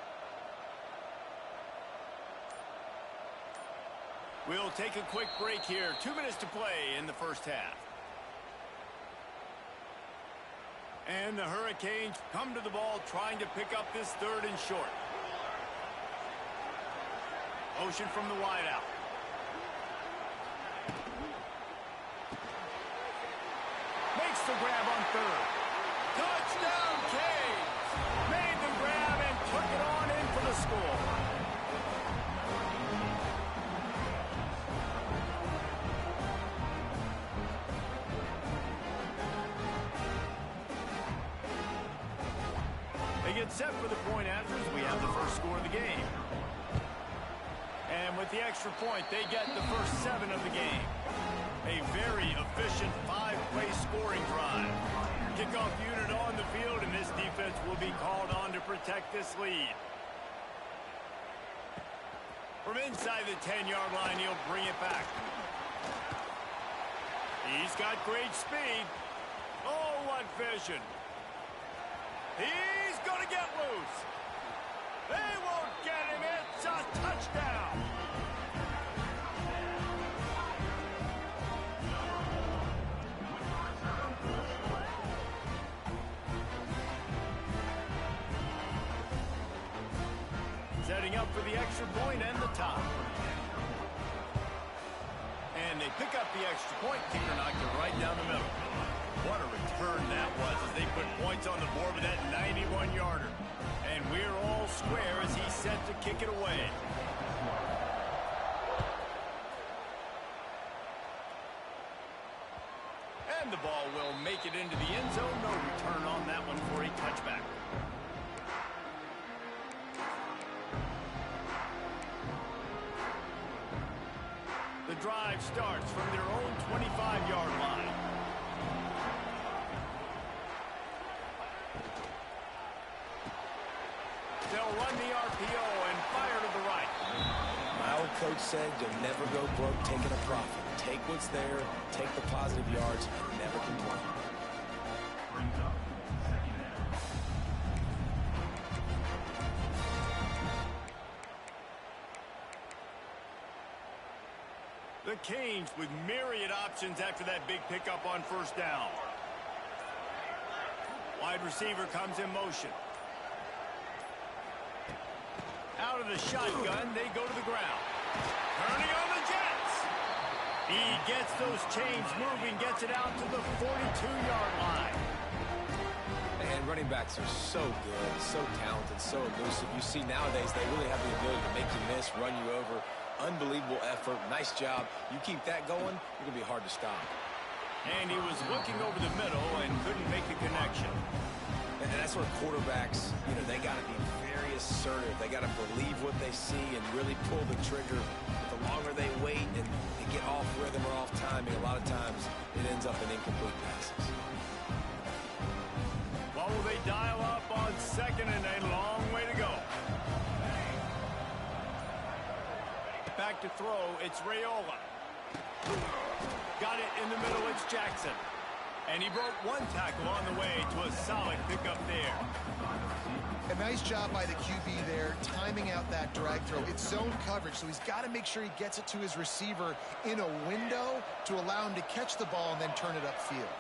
We'll take a quick break here. 2 minutes to play in the first half. And the Hurricanes come to the ball trying to pick up this 3rd and short. Motion from the wideout. Makes the grab on 3rd. Touchdown, Canes! Made the grab and took it on in for the score. They get set for the point after as we have the first score of the game. And with the extra point, they get the first 7 of the game. A very efficient 5-play scoring drive. Kickoff unit on the field, and this defense will be called on to protect this lead. From inside the 10-yard line, he'll bring it back. He's got great speed. Oh, what vision. He's going to get loose. They won't get him. It's a touchdown. Setting up for the extra point and the top. And they pick up the extra point. Kicker knocked it right down the middle. What a return that was as they put points on the board with that 91-yarder. And we're all square as he's set to kick it away. And the ball will make it into the end zone. No return on that one for a touchback. The drive starts from their own 25-yard line. They'll run the RPO and fire to the right. My old coach said you'll never go broke taking a profit. Take what's there, take the positive yards, and never complain. Brings up 2nd down. The Canes with myriad options after that big pickup on first down. Wide receiver comes in motion. Out of the shotgun, they go to the ground. Turning on the Jets. He gets those chains moving, gets it out to the 42-yard line. And running backs are so good, so talented, so elusive. You see nowadays they really have the ability to make you miss, run you over. Unbelievable effort. Nice job. You keep that going, you're going to be hard to stop. And he was looking over the middle and couldn't make a connection. And that's where quarterbacks, they got to be very assertive. They got to believe what they see and really pull the trigger. The longer they wait and they get off rhythm or off timing, a lot of times it ends up in incomplete passes. What will they dial up on 2nd and a long way to go? Back to throw, it's Raiola. Got it in the middle, it's Jackson. And he broke one tackle on the way to a solid pickup there. A nice job by the QB there, timing out that drag throw. It's zone coverage, so he's got to make sure he gets it to his receiver in a window to allow him to catch the ball and then turn it upfield.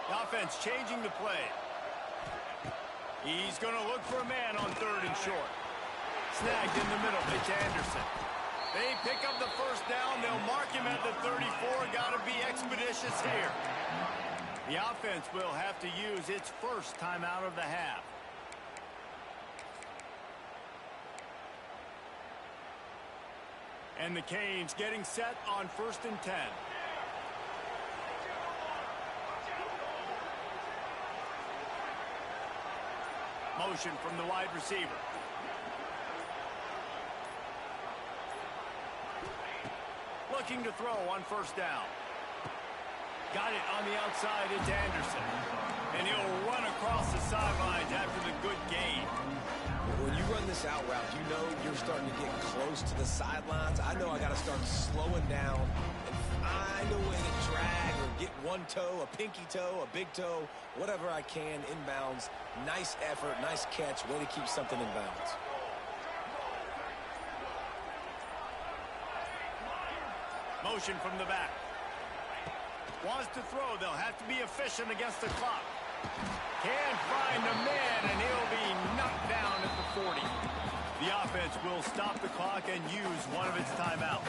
The offense changing the play. He's going to look for a man on 3rd and short. Snagged in the middle. It's Anderson. They pick up the first down. They'll mark him at the 34. Got to be expeditious here. The offense will have to use its first timeout of the half. And the Canes getting set on 1st and 10. Motion from the wide receiver. Looking to throw on 1st down. Got it on the outside. It's Anderson. And he'll run across the sidelines after the good gain. When you run this out route, you know you're starting to get close to the sidelines. I know I got to start slowing down and find a way to drag or get one toe, a pinky toe, a big toe, whatever I can inbounds. Nice effort, nice catch, way to keep something in bounds. Motion from the back. Wants to throw. They'll have to be efficient against the clock. Can find the man, and he'll be knocked down at the 40. The offense will stop the clock and use one of its timeouts.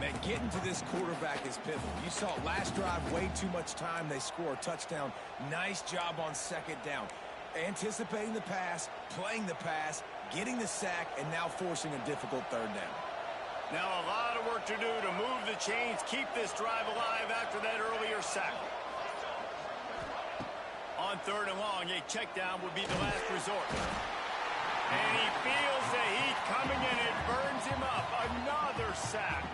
Man, getting to this quarterback is pivotal. You saw last drive, way too much time. They score a touchdown. Nice job on 2nd down. Anticipating the pass, playing the pass, getting the sack, and now forcing a difficult 3rd down. Now a lot of work to do to move the chains, keep this drive alive after that earlier sack. On 3rd and long, a check down would be the last resort. And he feels the heat coming and it burns him up. Another sack.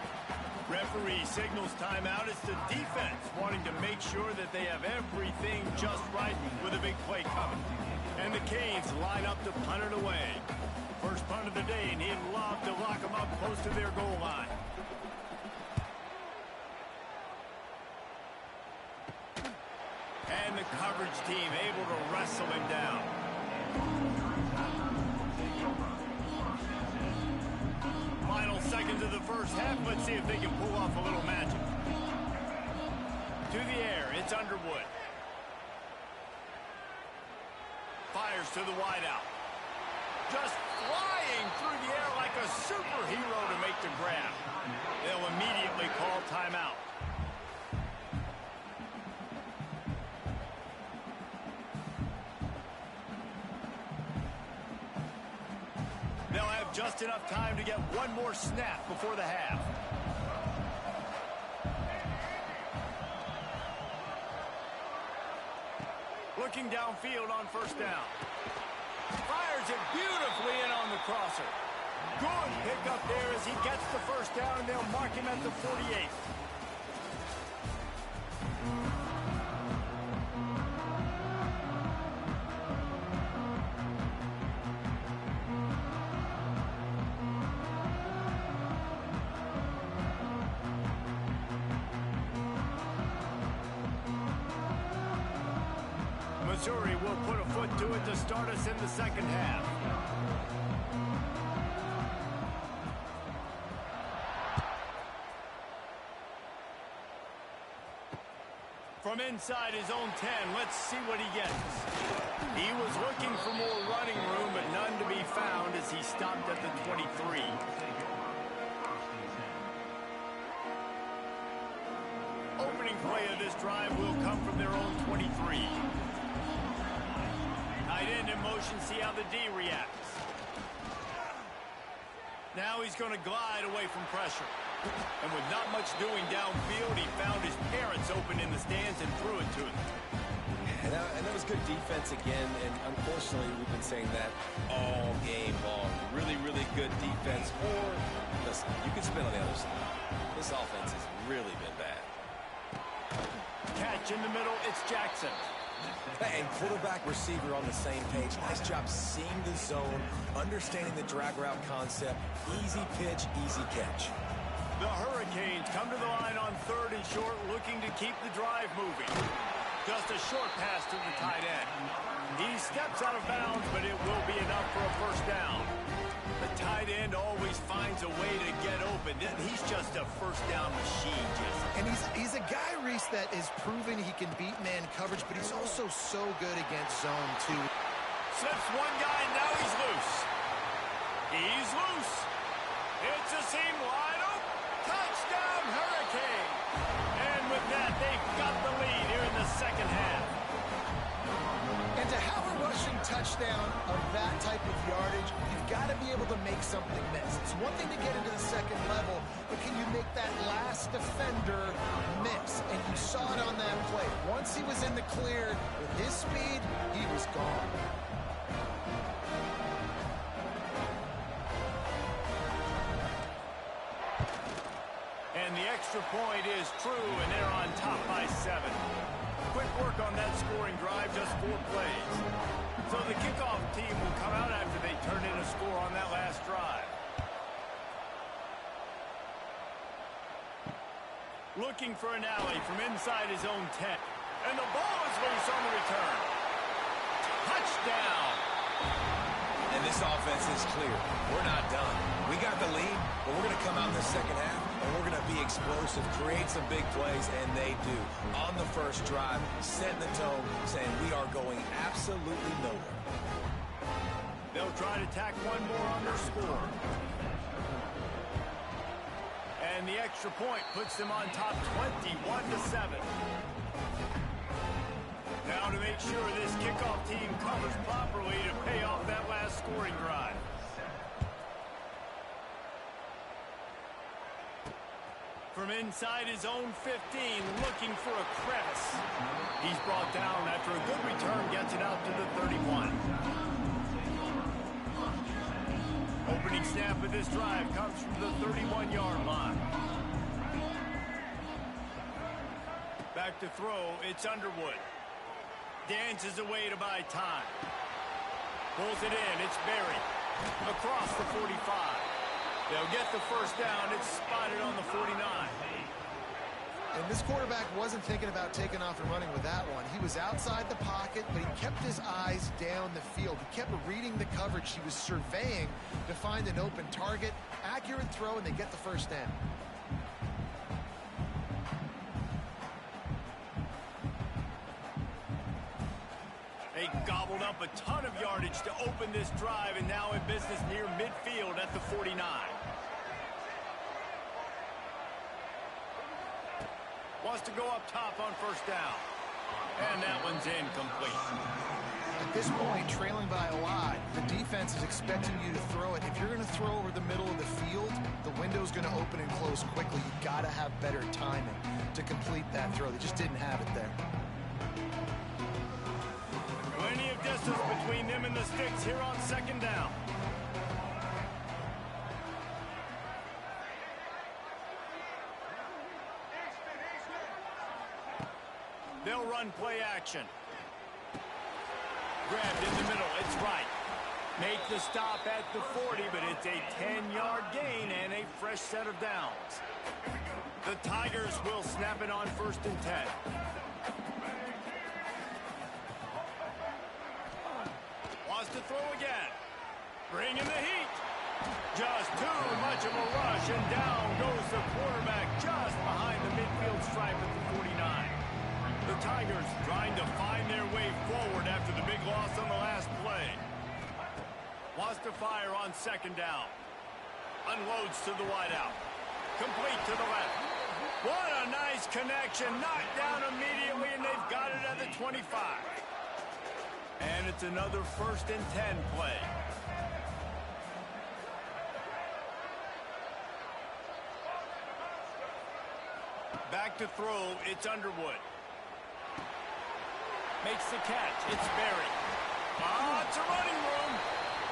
Referee signals timeout. It's the defense wanting to make sure that they have everything just right with a big play coming. And the Canes line up to punt it away. First punt of the day, and he'd love to lock them up close to their goal line. And the coverage team able to wrestle him down. Final seconds of the first half. Let's see if they can pull off a little magic. To the air, it's Underwood. Fires to the wideout. Just flying through the air like a superhero to make the grab. They'll immediately call timeout. They'll have just enough time to get one more snap before the half. Looking downfield on 1st down. Fires it beautifully in on the crosser. Good pickup there as he gets the 1st down, and they'll mark him at the 48. Missouri will put a foot to it to start us in the 2nd half. From inside his own 10, let's see what he gets. He was looking for more running room, but none to be found as he stopped at the 23. Opening play of this drive will come from their own 23. Tight end in motion, see how the D reacts. Now he's going to glide away from pressure. And with not much doing downfield, he found his parents open in the stands and threw it to him. And that was good defense again, and unfortunately we've been saying that all game long. Really, really good defense. Or, listen, you can spin on the other side. This offense has really been bad. Catch in the middle, it's Jackson. And quarterback receiver on the same page. Nice job seeing the zone, understanding the drag route concept. Easy pitch, easy catch. The Hurricanes come to the line on 3rd and short, looking to keep the drive moving. Just a short pass to the tight end. He steps out of bounds, but it will be enough for a 1st down. The tight end always finds a way to get open. He's just a 1st down machine, Jesse. And he's a guy, Reese, that is proven he can beat man coverage, but he's also so good against zone, too. Slips one guy, now he's loose. He's loose. It's a seam wide open. Touchdown, Hurricane. And with that, they've got the lead here in the second half. And to have a rushing touchdown of that type of yardage, you've got to be able to make something miss. It's one thing to get into the second level, but can you make that last defender miss? And you saw it on that play. Once he was in the clear, with his speed, he was gone. And the extra point is true, and they're on top by 7. Quick work on that scoring drive, just 4 plays. So the kickoff team will come out after they turn in a score on that last drive. Looking for an alley from inside his own 10. And the ball is loose on the return. Touchdown! And this offense is clear. We're not done. We got the lead, but we're going to come out in the second half, and we're going to be explosive, create some big plays, and they do. On the first drive, setting the tone, saying we are going absolutely nowhere. They'll try to tack one more on their score. And the extra point puts them on top 21-7. Now to make sure this kickoff team covers properly to pay off that last scoring drive. From inside his own 15, looking for a crevice. He's brought down after a good return, gets it out to the 31. Opening snap of this drive comes from the 31-yard line. Back to throw, it's Underwood. Dances away to buy time. Pulls it in, it's Berry. Across the 45. They'll get the first down, it's spotted on the 49. And this quarterback wasn't thinking about taking off and running with that one. He was outside the pocket, but he kept his eyes down the field. He kept reading the coverage. He was surveying to find an open target. Accurate throw, and they get the first down. They gobbled up a ton of yardage to open this drive, and now in business near midfield at the 49. Wants to go up top on first down. And that one's incomplete. At this point, trailing by a lot, the defense is expecting you to throw it. If you're going to throw over the middle of the field, the window's going to open and close quickly. You've got to have better timing to complete that throw. They just didn't have it there. Plenty of distance between them and the sticks here on second down. They'll run play action. Grabbed in the middle, it's right. Make the stop at the 40, but it's a 10-yard gain and a fresh set of downs. The Tigers will snap it on first and 10. Wants to throw again. Bring in the heat. Just too much of a rush, and down goes the quarterback just behind the midfield stripe at the 49. The Tigers trying to find their way forward after the big loss on the last play. Wants to fire on second down. Unloads to the wideout. Complete to the left. What a nice connection. Knocked down immediately, and they've got it at the 25. And it's another first and 10 play. Back to throw, it's Underwood. Makes the catch, it's Berry. It's a running room.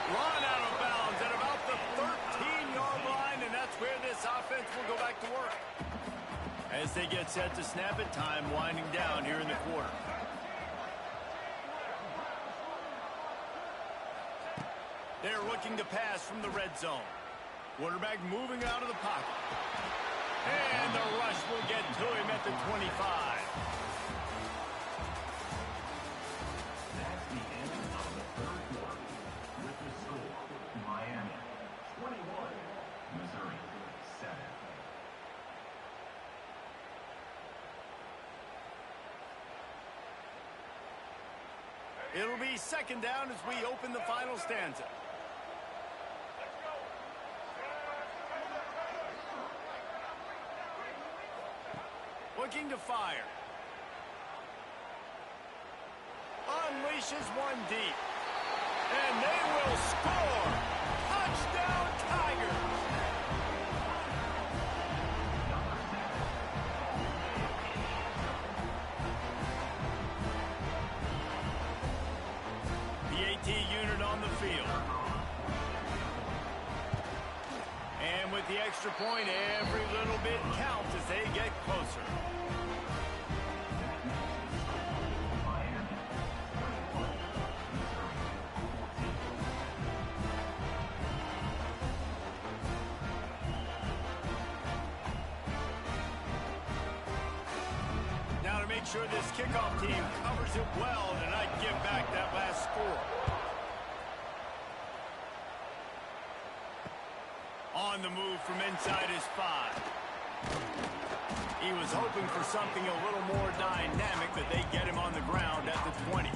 Run out of bounds at about the 13-yard line, and that's where this offense will go back to work. As they get set to snap it, time winding down here in the quarter. They're looking to pass from the red zone. Quarterback moving out of the pocket. And the rush will get to him at the 25. That's the end of the third quarter. With the score, Miami 21, Missouri 7. It'll be second down as we open the final stanza. Let's go. looking to fire. Unleashes one deep. And they will score! Touchdown, Tigers! The AT unit on the field. And with the extra point, every little bit counts as they get closer. Now to make sure this kickoff team covers it well tonight, give back that last score. On the move from inside his 5. He was hoping for something a little more dynamic, but they get him on the ground at the 20.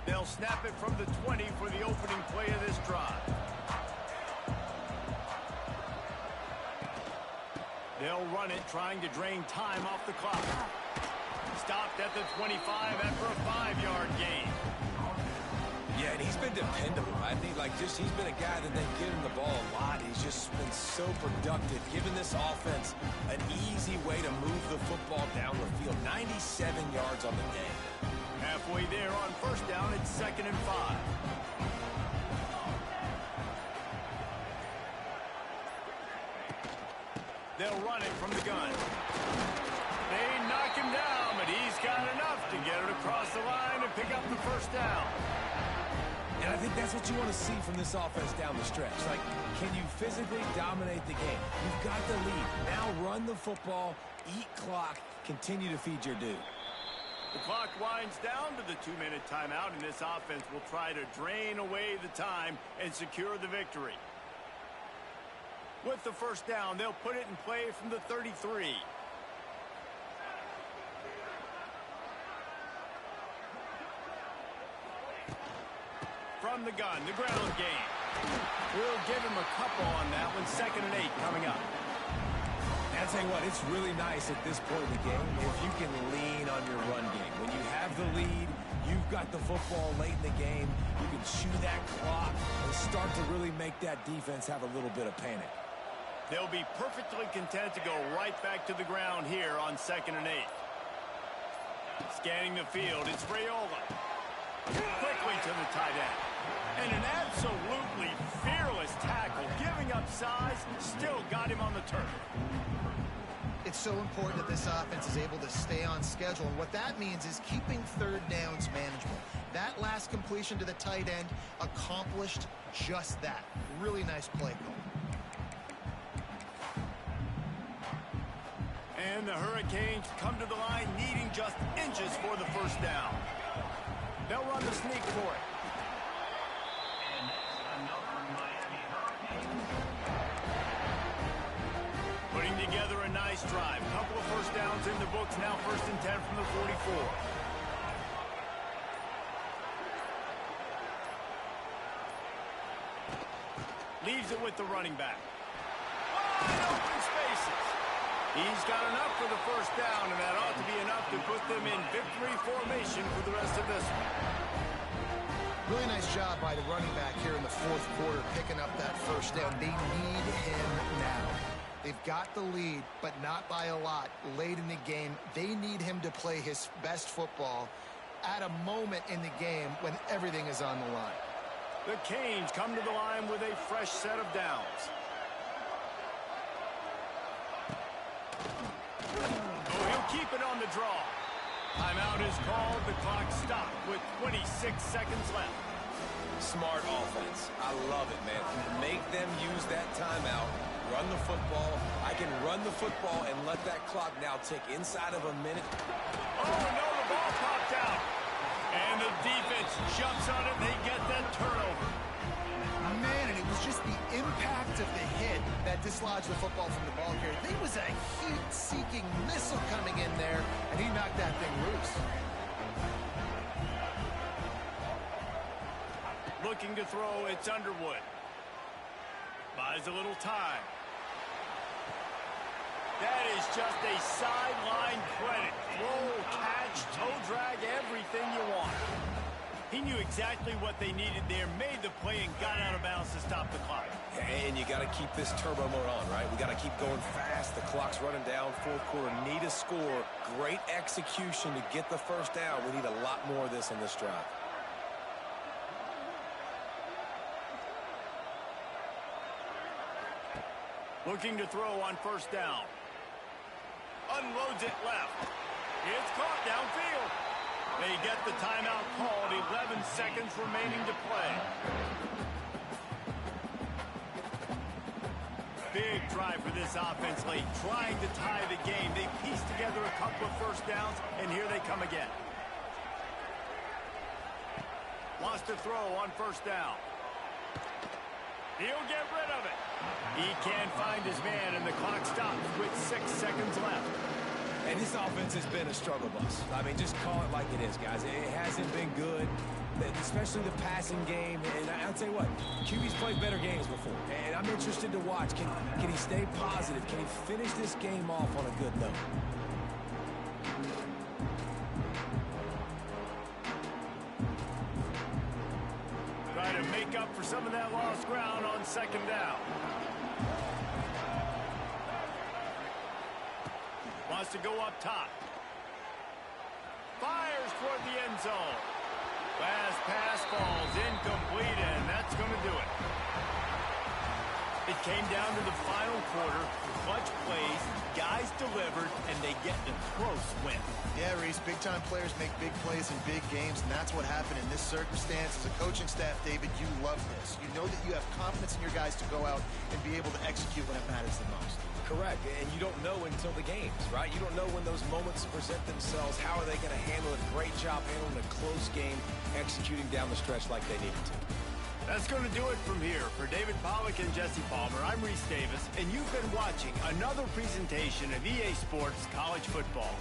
They'll snap it from the 20 for the opening play of this drive. They'll run it, trying to drain time off the clock. Stopped at the 25 after a 5-yard gain. Yeah, and he's been dependable. I think, he's been a guy that they give him the ball a lot. He's just been so productive, giving this offense an easy way to move the football down the field. 97 yards on the day. Halfway there on first down, it's 2nd and 5. They'll run it from the gun. They knock him down, but he's got enough to get it across the line and pick up the first down. And I think that's what you want to see from this offense down the stretch. Can you physically dominate the game? You've got the lead. Now run the football, eat clock, continue to feed your dude. The clock winds down to the 2-minute timeout, and this offense will try to drain away the time and secure the victory. With the first down, they'll put it in play from the 33. From the gun, the ground game. We'll give him a couple on that one. 2nd and 8 coming up. And I'll tell you what, it's really nice at this point in the game if you can lean on your run game. When you have the lead, you've got the football late in the game, you can chew that clock and start to really make that defense have a little bit of panic. They'll be perfectly content to go right back to the ground here on 2nd and 8. Scanning the field, it's Raiola. Quickly to the tight end. And an absolutely fearless tackle, giving up size, still got him on the turf. It's so important that this offense is able to stay on schedule, and what that means is keeping third downs manageable. That last completion to the tight end accomplished just that. Really nice play call. And the Hurricanes come to the line needing just inches for the first down. They'll run the sneak for it. And that's another Miami Hurricane. Putting together a nice drive. Couple of first downs in the books. Now 1st and 10 from the 44. Leaves it with the running back. Wide open spaces. He's got enough for the first down, and that ought to be enough to put them in victory formation for the rest of this one. Really nice job by the running back here in the 4th quarter, picking up that first down. They need him now. They've got the lead, but not by a lot. Late in the game, they need him to play his best football at a moment in the game when everything is on the line. The Canes come to the line with a fresh set of downs. Oh, he'll keep it on the draw. Timeout is called. The clock stopped with 26 seconds left. Smart offense. I love it, man. Make them use that timeout. Run the football. I can run the football and let that clock now tick inside of a minute. Oh, no, the ball popped out. And the defense jumps on it. They get that turnover. Man, and it was just the impact of the hit that dislodged the football from the ball carrier. There was a heat-seeking missile coming in there, and he knocked that thing loose. looking to throw. It's Underwood. Buys a little time. That is just a sideline credit. Throw, catch, toe drag, everything you want. He knew exactly what they needed there, made the play, and got out of bounds to stop the clock. And you got to keep this turbo mode on, right? We got to keep going fast. The clock's running down. Fourth quarter, need a score. Great execution to get the first down. We need a lot more of this on this drive. Looking to throw on first down. Unloads it left. It's caught downfield. They get the timeout called. 11 seconds remaining to play. Big drive for this offense late, trying to tie the game. They pieced together a couple of first downs, and here they come again. Wants to throw on first down. He'll get rid of it. He can't find his man, and the clock stops with 6 seconds left. And this offense has been a struggle bus. I mean, just call it like it is, guys. It hasn't been good, especially the passing game. And I'll tell you what, QB's played better games before. And I'm interested to watch. Can he stay positive? Can he finish this game off on a good note? Try to make up for some of that lost ground on second down. Wants to go up top. Fires toward the end zone. Last pass falls incomplete, and that's going to do it. It came down to the final quarter. Clutch plays, guys delivered, and they get the close win. Yeah, Reese, big-time players make big plays in big games, and that's what happened in this circumstance. As a coaching staff, David, you love this. You know that you have confidence in your guys to go out and be able to execute when it matters the most. Correct, and you don't know until the games, right? You don't know when those moments present themselves. How are they going to handle it? Great job handling a close game, executing down the stretch like they needed to. That's going to do it from here. For David Pollack and Jesse Palmer, I'm Reese Davis, and you've been watching another presentation of EA Sports College Football.